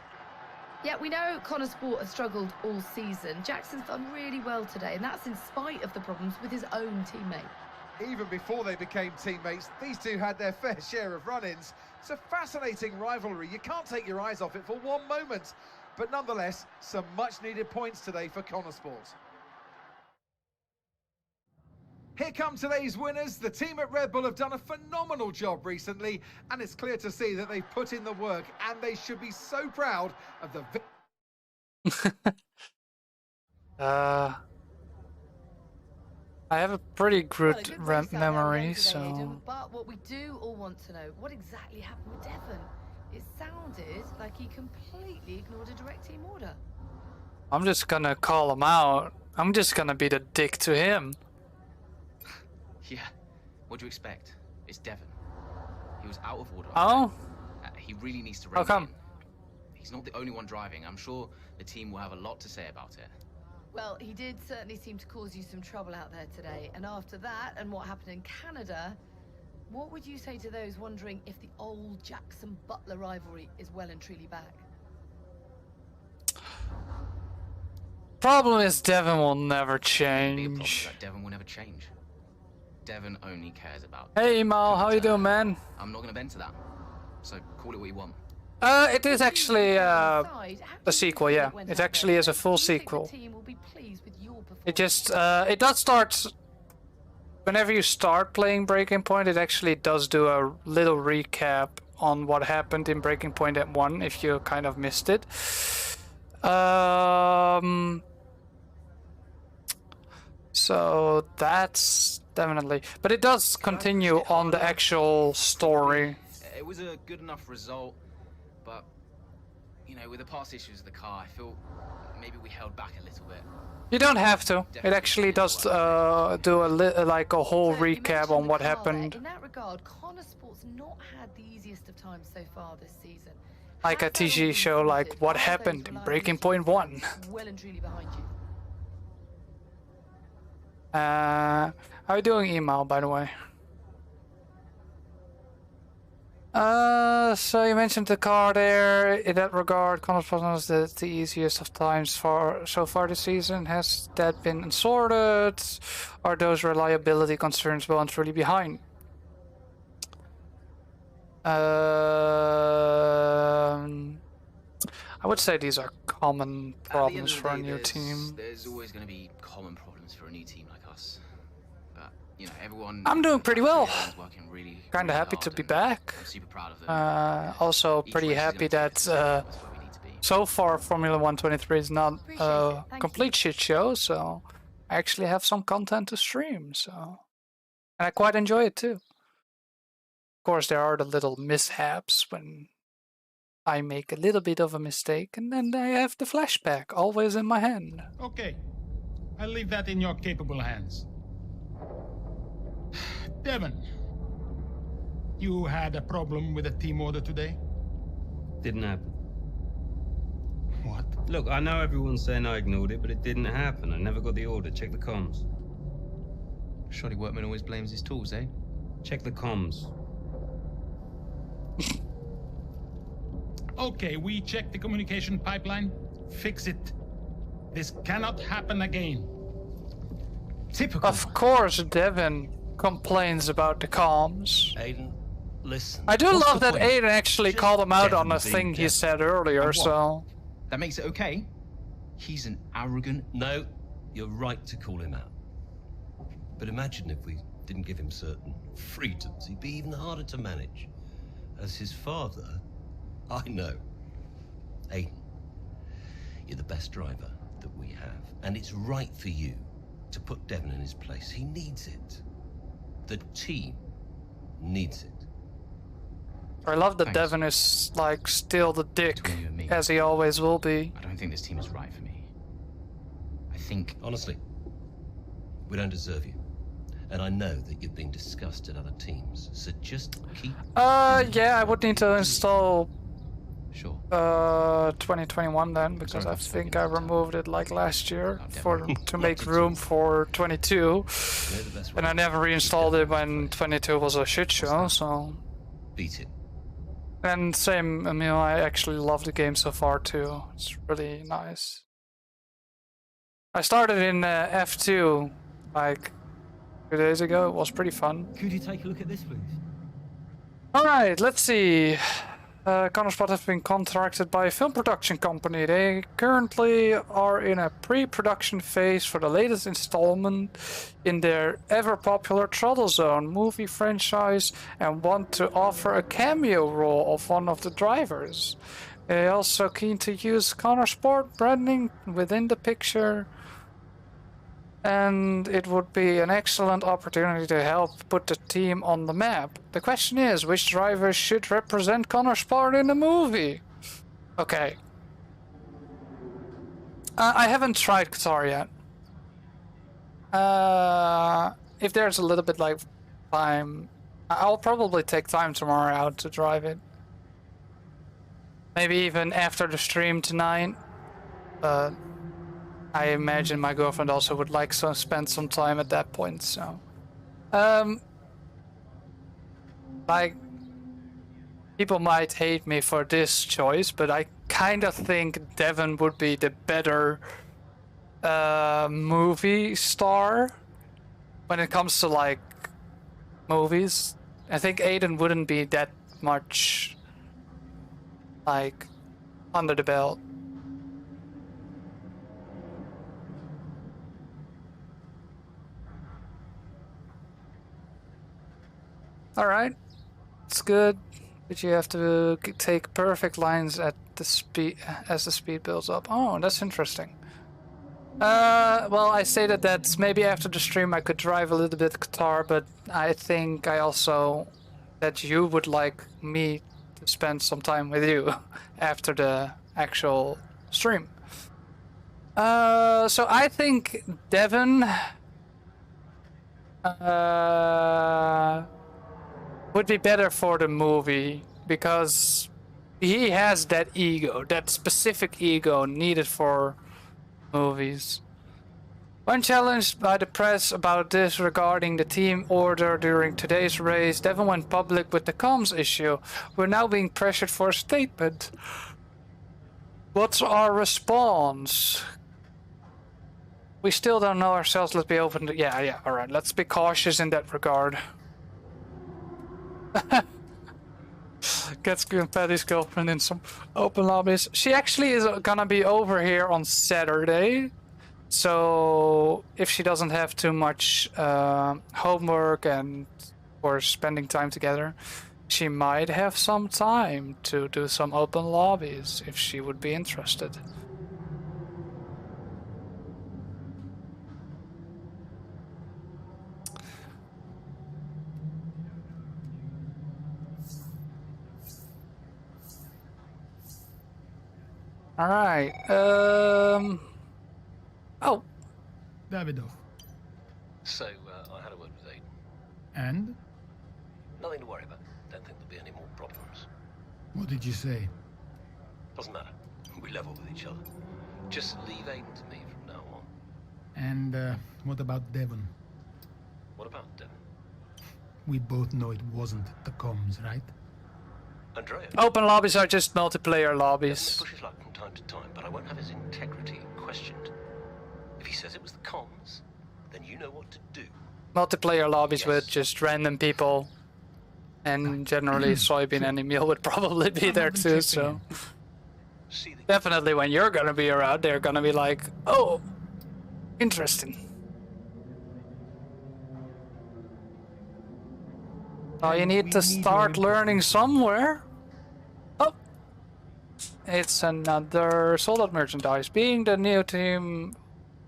Yeah, we know Connor Sport has struggled all season. Jackson's done really well today, and that's in spite of the problems with his own teammate. Even before they became teammates, these two had their fair share of run-ins. It's a fascinating rivalry. You can't take your eyes off it for one moment. But nonetheless, some much-needed points today for Connor Sport. Here come today's winners. The team at Red Bull have done a phenomenal job recently, and it's clear to see that they've put in the work, and they should be so proud of the... I have a pretty good memory, so... Aiden, but what we do all want to know, what exactly happened with Devon? It sounded like he completely ignored a direct team order. I'm just gonna call him out. I'm just gonna be the dick to him. Yeah, what do you expect? It's Devon. He was out of order. Oh? He really needs to How come? in. He's not the only one driving. I'm sure the team will have a lot to say about it. Well, he did certainly seem to cause you some trouble out there today. And after that, and what happened in Canada, what would you say to those wondering if the old Jackson-Butler rivalry is well and truly back? Problem is Devon will never That change. Devon will never change. Devon only cares about... Hey Mal, how you doing, man? I'm not going to bend to that. So call it what you want. It is actually a sequel, yeah. It actually is a full sequel. It just, it does start... Whenever you start playing Breaking Point, it actually does do a little recap on what happened in Breaking Point at 1, if you kind of missed it. So that's definitely... But it does continue on the actual story. It was a good enough result, but, you know, with the past issues of the car, I feel maybe we held back a little bit. You don't have to. It actually does do like a whole recap on what happened. In that regard, Connor Sport's not had the easiest of times so far this season. Like a TG show, like what happened in Breaking Point 1. Well and truly behind you. How are you doing, email, by the way? So you mentioned the car there. In that regard, Connor Sport was the easiest of times so far this season. Has that been sorted? Are those reliability concerns well and truly behind? I would say these are common problems for a new team. There's always going to be common problems for a new team like us. But, you know, everyone... I'm doing pretty well. Really Kind of happy to be back. I'm super proud of them. Also pretty happy that so far Formula 123 is not a complete shit show, so I actually have some content to stream, so... And I quite enjoy it too. Of course, there are the little mishaps when I make a little bit of a mistake, and then I have the flashback always in my hand. Okay, I'll leave that in your capable hands. Devon, you had a problem with a team order today? Didn't happen. What? Look, I know everyone's saying I ignored it, but it didn't happen. I never got the order. Check the comms. Shoddy workman always blames his tools, eh? Check the comms. Okay, we checked the communication pipeline. Fix it. This cannot happen again. Typical. Of course, Devon complains about the comms. Aiden, listen. I do love that Aiden actually called him out on a thing he said earlier, so... That makes it okay? He's an arrogant... No, you're right to call him out. But imagine if we didn't give him certain freedoms. He'd be even harder to manage. As his father, I know. Aiden, you're the best driver that we have. And it's right for you to put Devon in his place. He needs it. The team needs it. I love that Devon is, like, still the dick, as he always will be. I don't think this team is right for me. I think... Honestly, we don't deserve you. And I know that you're being discussed at other teams, so just keep... Yeah, I would need to install Sure. 2021 then, because I think I removed it like last year to make room for 22, and I never reinstalled it when 22 was a shit show. So beat it. And same, I mean, I actually love the game so far too. It's really nice. I started in F2 like 2 days ago. It was pretty fun. Could you take a look at this, please? All right, let's see. Conorspot has been contracted by a film production company. They currently are in a pre-production phase for the latest installment in their ever-popular Throttle Zone movie franchise and want to offer a cameo role of one of the drivers. They're also keen to use Conorsport branding within the picture, and it would be an excellent opportunity to help put the team on the map. The question is, which drivers should represent Conorsport in the movie? Okay. I haven't tried Qatar yet. If there's a little bit like time, I'll probably take time tomorrow out to drive it. Maybe even after the stream tonight. I imagine my girlfriend also would like to spend some time at that point, so... like, people might hate me for this choice, but I kind of think Devon would be the better movie star when it comes to, like, movies. I think Aiden wouldn't be that much, like, under the belt. Alright, it's good, but you have to take perfect lines at the speed as the speed builds up. Oh, that's interesting. Well, I stated that maybe after the stream I could drive a little bit Qatar, but I think I also that you would like me to spend some time with you after the actual stream. So I think Devon would be better for the movie because he has that ego, that specific ego needed for movies. When challenged by the press about this regarding the team order during today's race, Devon went public with the comms issue. We're now being pressured for a statement. What's our response? We still don't know ourselves. Let's be open to... Yeah, alright. Let's be cautious in that regard. Gets Patty's girlfriend in some open lobbies. She actually is gonna be over here on Saturday. So if she doesn't have too much homework and we're spending time together, she might have some time to do some open lobbies if she would be interested. All right. Oh. Davidoff. So, I had a word with Aiden. And? Nothing to worry about. Don't think there'll be any more problems. What did you say? Doesn't matter. We level with each other. Just leave Aiden to me from now on. And, what about Devon? What about Devon? We both know it wasn't the comms, right? Andrea. Open lobbies are just multiplayer lobbies. Push his luck from time to time, but I won't have his integrity questioned. If he says it was the comms, then you know what to do. Multiplayer lobbies with just random people, and generally Soybean and Emil would probably be there too. So definitely, when you're gonna be around, they're gonna be like, "Oh, interesting." Oh, you need to start learning somewhere. Oh, it's another sold-out merchandise. Being the new team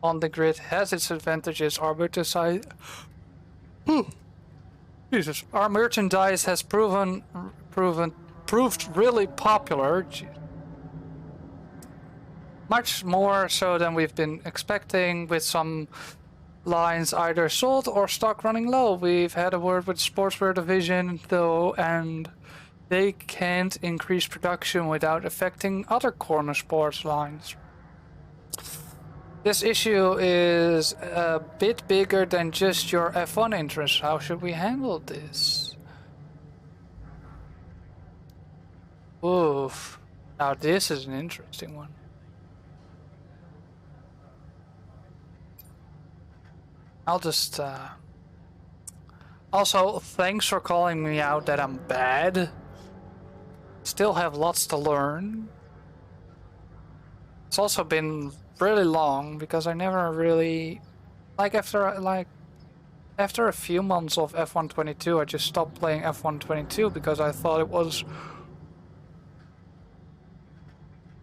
on the grid has its advantages. Our merchandise, Jesus, our merchandise has proved really popular. Much more so than we've been expecting, with some lines either sold or stock running low. We've had a word with Sportswear division though, and they can't increase production without affecting other corner sports lines. This issue is a bit bigger than just your F1 interests. How should we handle this? Oof. Now this is an interesting one. I'll just Also, thanks for calling me out that I'm bad. Still have lots to learn. It's also been really long because I never really after a few months of F1 22 I just stopped playing F1 22 because I thought it was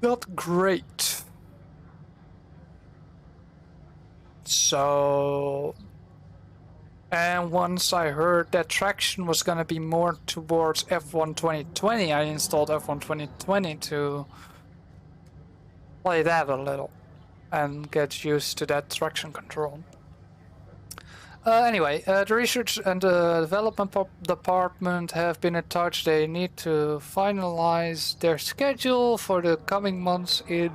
not great. So, and once I heard that traction was gonna be more towards F1 2020, I installed F1 2020 to play that a little and get used to that traction control. Anyway, the research and the development department have been in touch. They need to finalize their schedule for the coming months in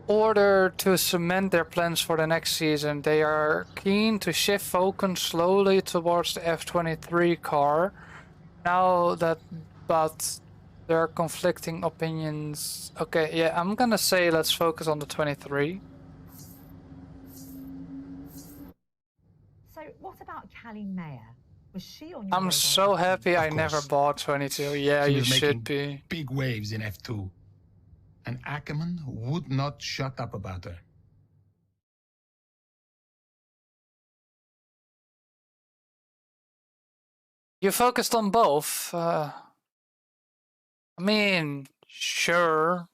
order to cement their plans for the next season. They are keen to shift focus slowly towards the F23 car. Now that, but there are conflicting opinions. Okay, yeah, I'm gonna say let's focus on the 23. So what about Callie Mayer? Was she on your I'm so happy I never bought 22. Yeah, you should be. Big waves in F2. And Ackerman would not shut up about her. You focused on both. I mean, sure.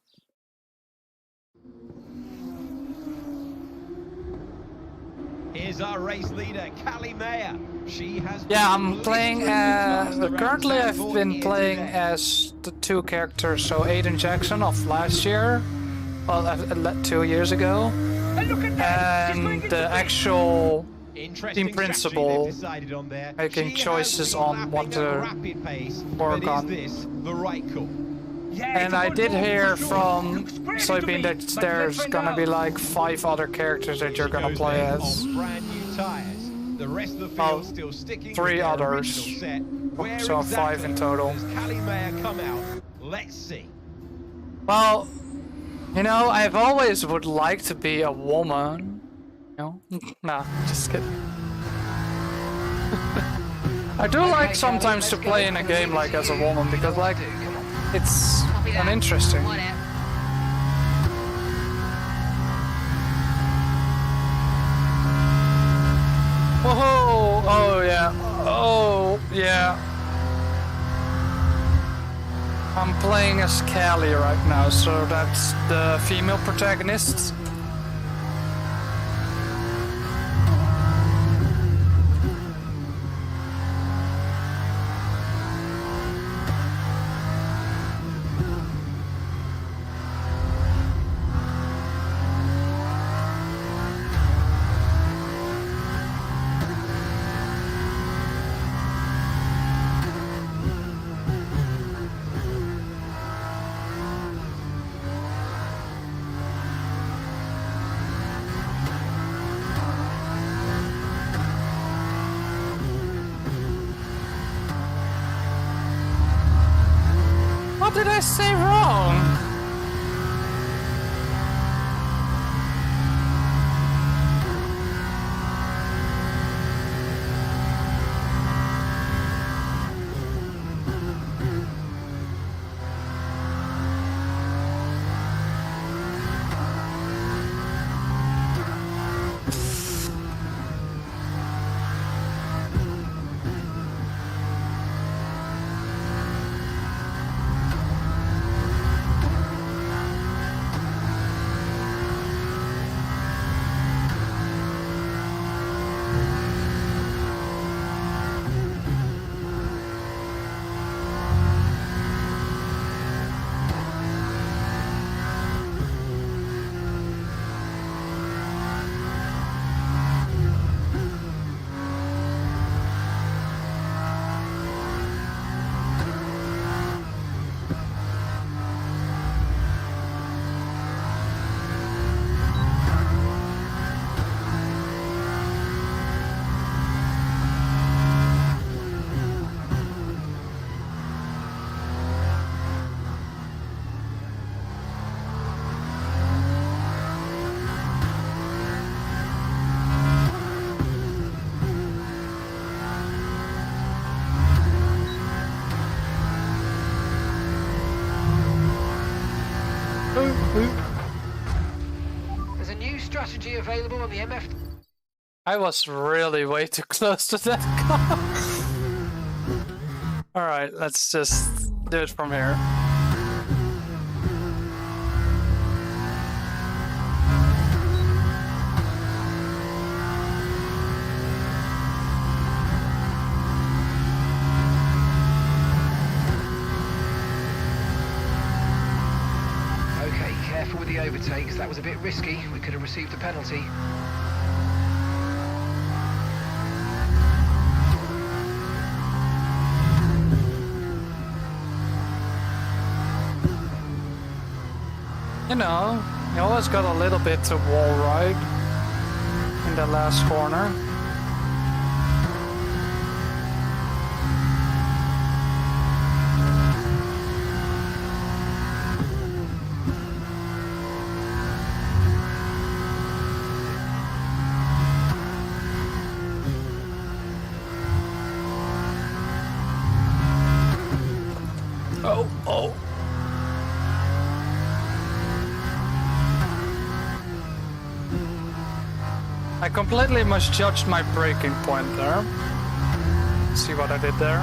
Here's our race leader, Callie Mayer. She has. Yeah, I'm playing. Currently, I've been playing as the two characters. So Aiden Jackson of last year, well, 2 years ago, and the actual team principal making choices on what to work on. And I did hear from Soybean that there's gonna be like 5 other characters that you're gonna play as. The rest of the field still sticking 3 others. So 5 in total. Let's see. Well, you know, I've always would like to be a woman. You know? Nah, just kidding. I do like sometimes to play in a game like as a woman because like it's uninteresting. Oh, oh yeah, oh yeah. I'm playing as Callie right now, so that's the female protagonist. What did I say wrong? strategy available on the MF. I was really way too close to that car. Alright, let's just do it from here. Okay, careful with the overtakes. That was a bit risky. We could have received a penalty. You know, you always got a little bit to wall ride in the last corner. Oh. I completely misjudged my braking point there. See what I did there?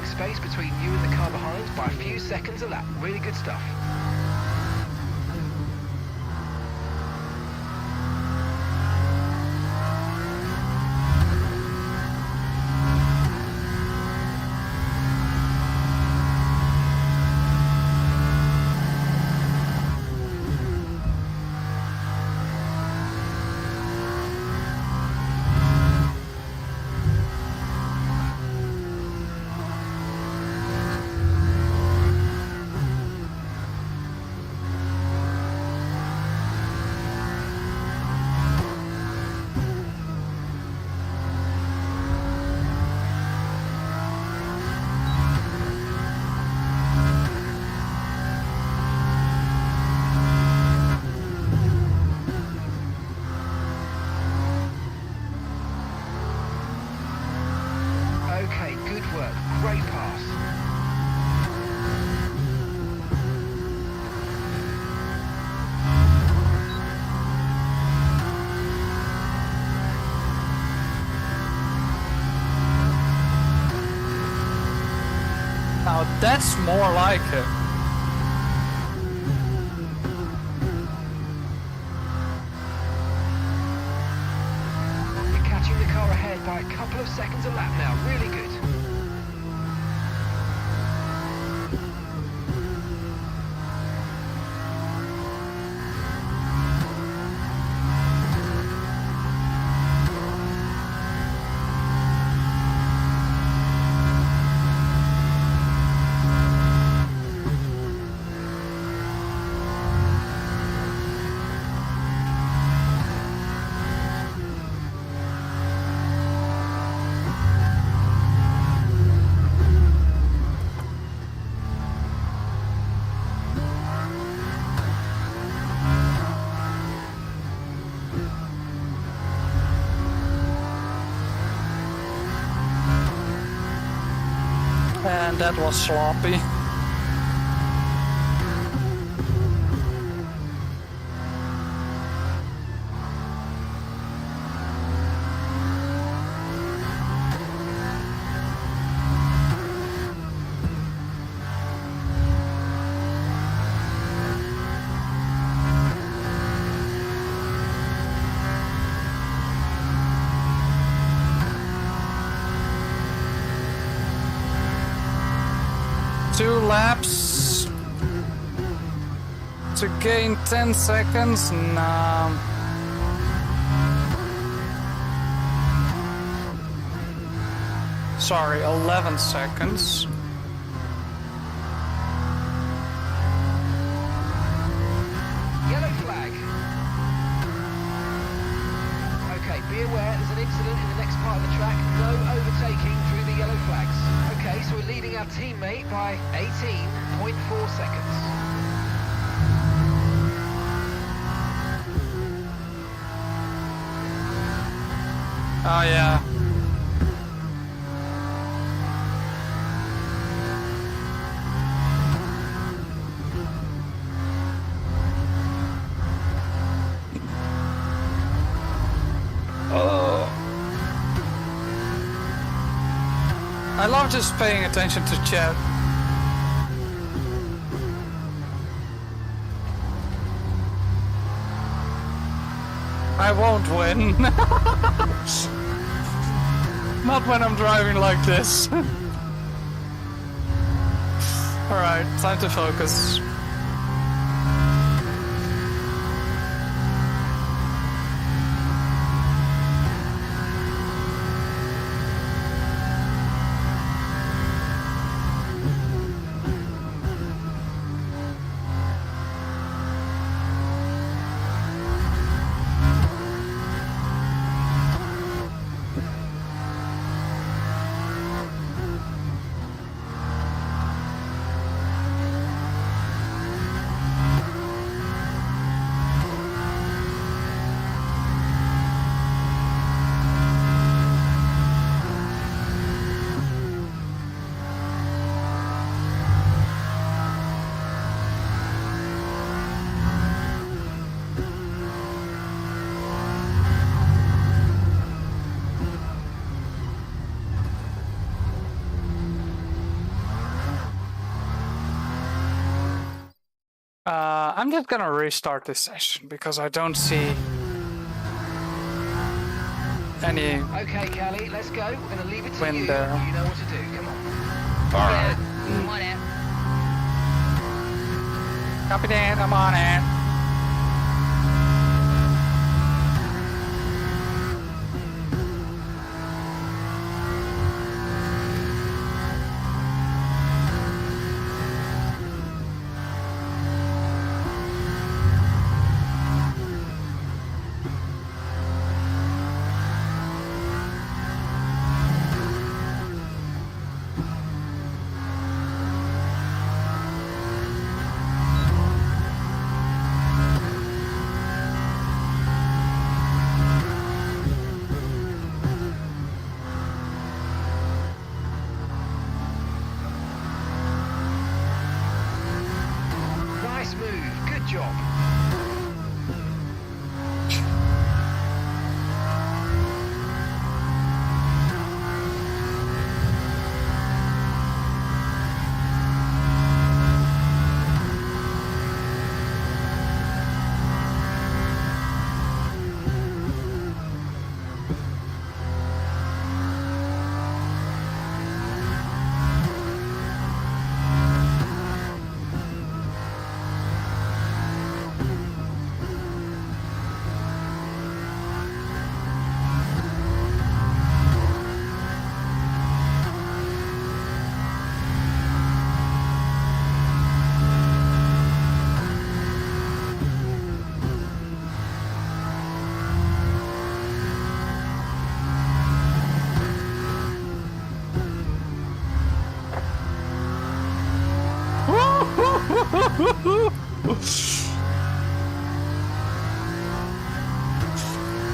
Space between you and the car behind by a few seconds a lap. Really good stuff. Okay, good work. Great pass. Now that's more like it. You're catching the car ahead by a couple of seconds a lap now. Really good. And that was sloppy. Two laps to gain 10 seconds? Nah. Sorry, 11 seconds. Yellow flag. Okay, be aware there's an incident in the next part of the track. No overtaking through the yellow flags. Okay, so we're leading our teammate by 18.4 seconds. Oh yeah. I love just paying attention to chat. I won't win. Not when I'm driving like this. Alright, time to focus. I'm just gonna restart this session because I don't see any. Okay, Callie, let's go. We're gonna leave it to you. You Window. know what to do. Come on. Alright. Come on out. Copy that, I'm on it. Nice move. Good job.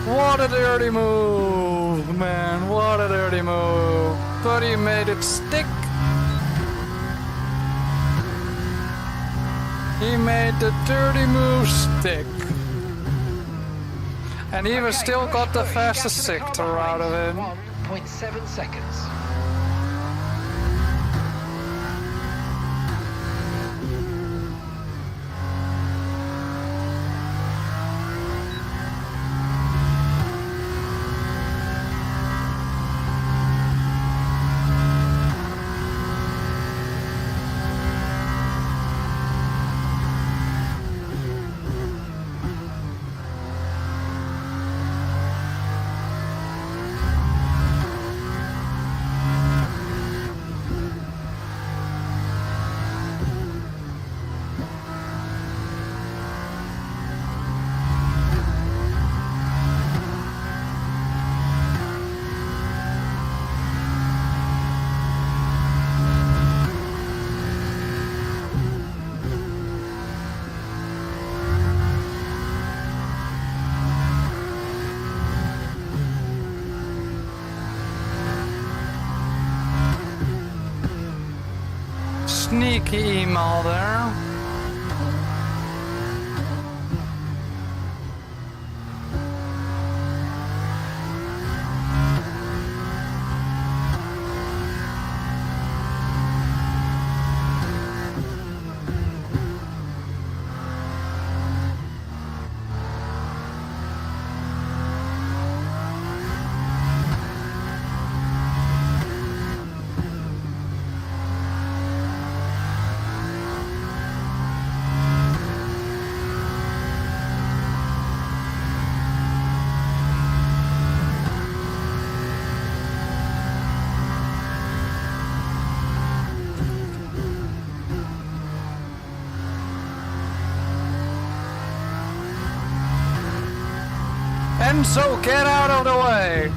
What a dirty move, man. What a dirty move. But he made it stick. He made the dirty move stick. And he was still got the fastest sector out of him. 1.7 seconds. sneaky email there. Enzo, get out of the way!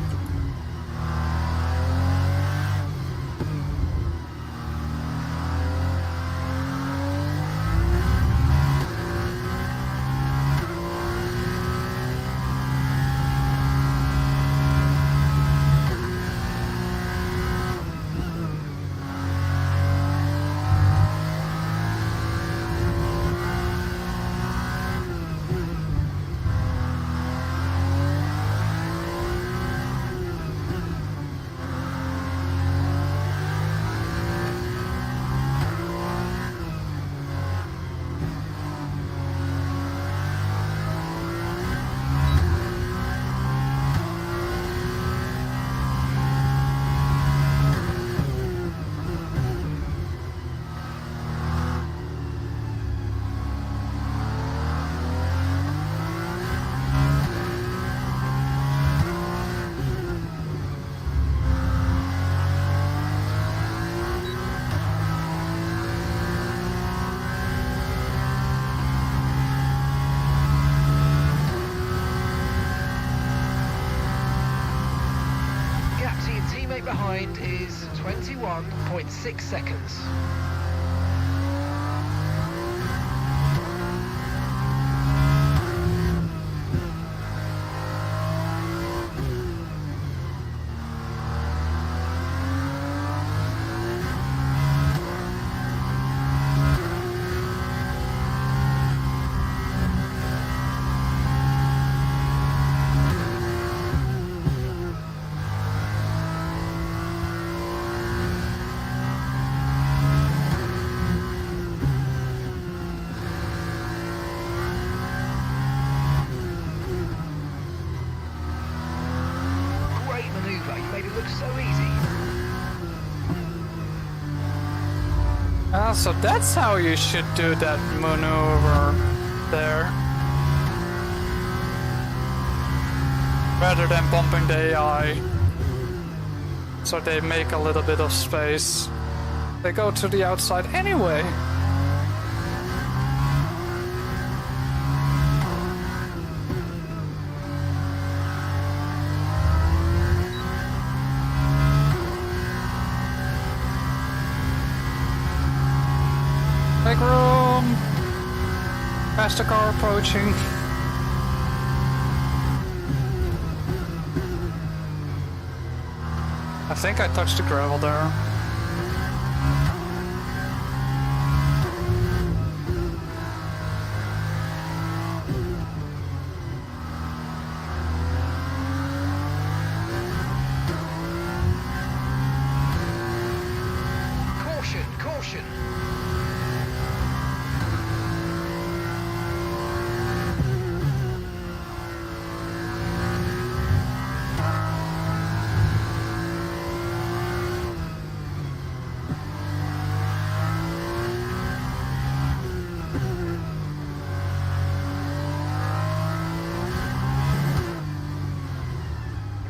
Behind is 21.6 seconds. Ah, so that's how you should do that maneuver there. Rather than bumping the AI. So they make a little bit of space. They go to the outside anyway. Make room! Faster car approaching. I think I touched the gravel there. Caution, caution!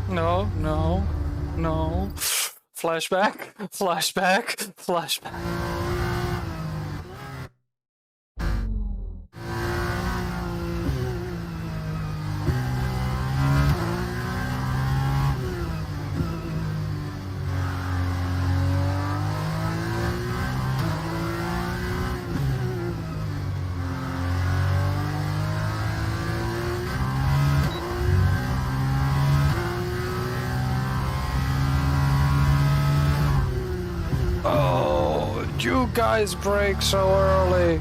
No, no, no. Flashback, flashback, flashback. you guys brake so early?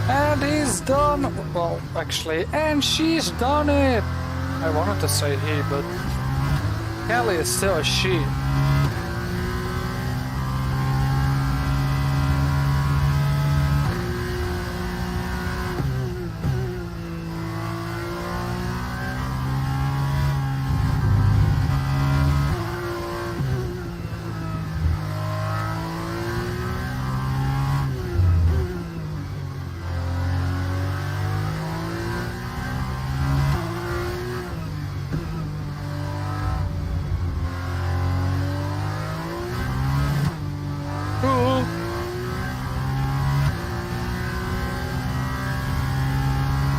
And he's done. Well, actually, and she's done it. I wanted to say he, but Kelly is still a she.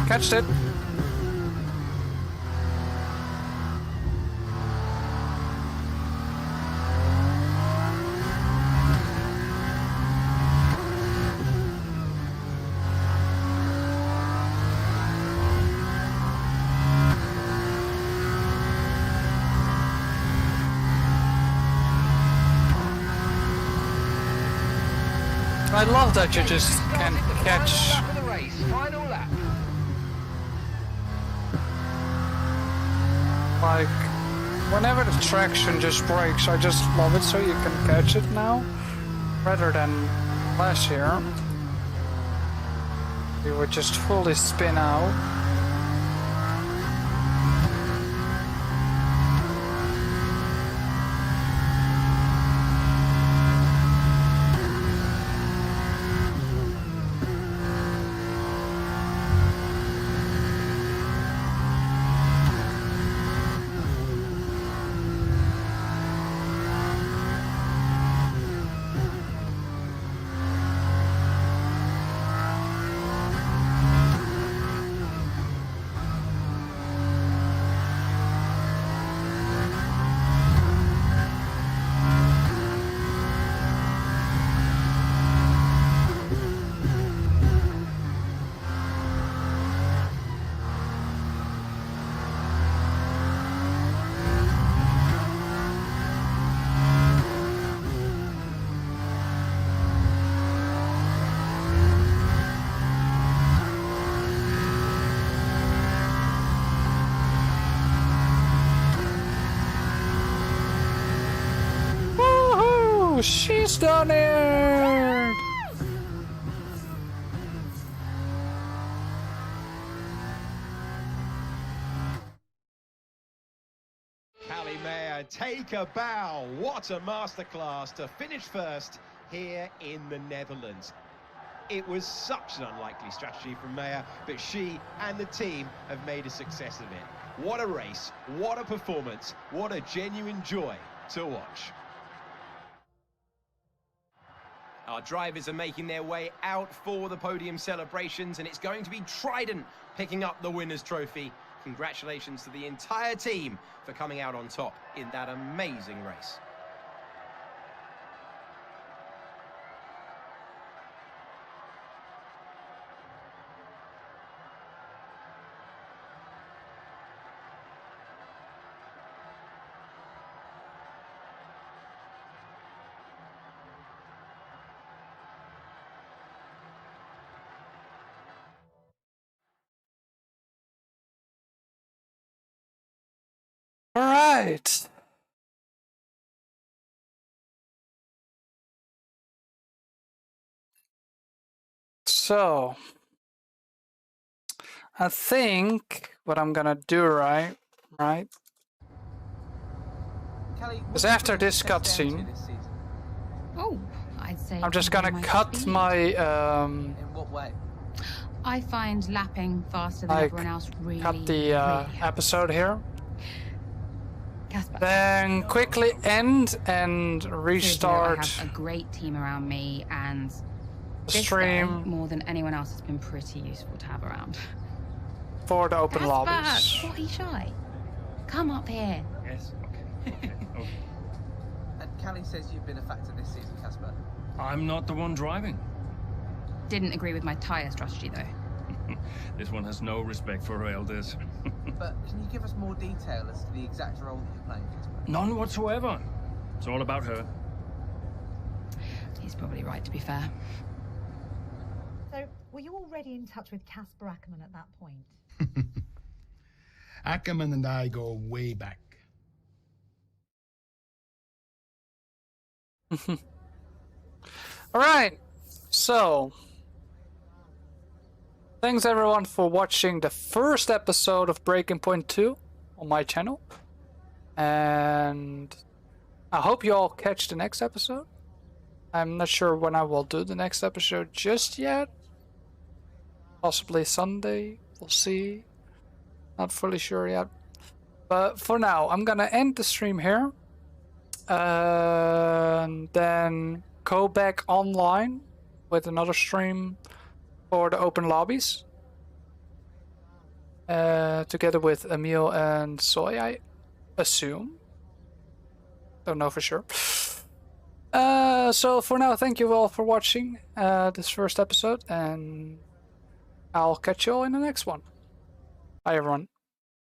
Catched it. I love that you just can catch. Final lap. Like, whenever the traction just breaks, I just love it so you can catch it now, rather than last year. You would just fully spin out. She's done it! Callie Mayer, take a bow. What a masterclass to finish first here in the Netherlands. It was such an unlikely strategy from Mayer, but she and the team have made a success of it. What a race, what a performance, what a genuine joy to watch. Our drivers are making their way out for the podium celebrations, and it's going to be Trident picking up the winner's trophy. Congratulations to the entire team for coming out on top in that amazing race. All right. So, I think what I'm gonna do, right? Is after this cutscene, Oh, I'd say I'm just gonna cut speed. my In what way? I find lapping faster than like everyone else really, cut the really helps. episode here. Casper. Then quickly end and Seriously, restart I have a great team around me, and the this stream guy, more than anyone else, has been pretty useful to have around. for the open Casper, lobbies. what are you shy? Come up here. Yes, okay. And Callie says you've been a factor this season, Casper. I'm not the one driving. Didn't agree with my tyre strategy, though. This one has no respect for her elders. But can you give us more detail as to the exact role that you're playing, Casper? None whatsoever. It's all about her. He's probably right, to be fair. So, were you already in touch with Casper Ackerman at that point? Ackerman and I go way back. Alright, so thanks everyone for watching the first episode of Breaking Point 2 on my channel. And I hope you all catch the next episode. I'm not sure when I will do the next episode just yet. Possibly Sunday, we'll see. Not fully sure yet. But for now, I'm gonna end the stream here. And then go back online with another stream for the open lobbies. Together with Emil and Soy, I assume. Don't know for sure. So for now, thank you all for watching this first episode, and I'll catch you all in the next one. Bye everyone.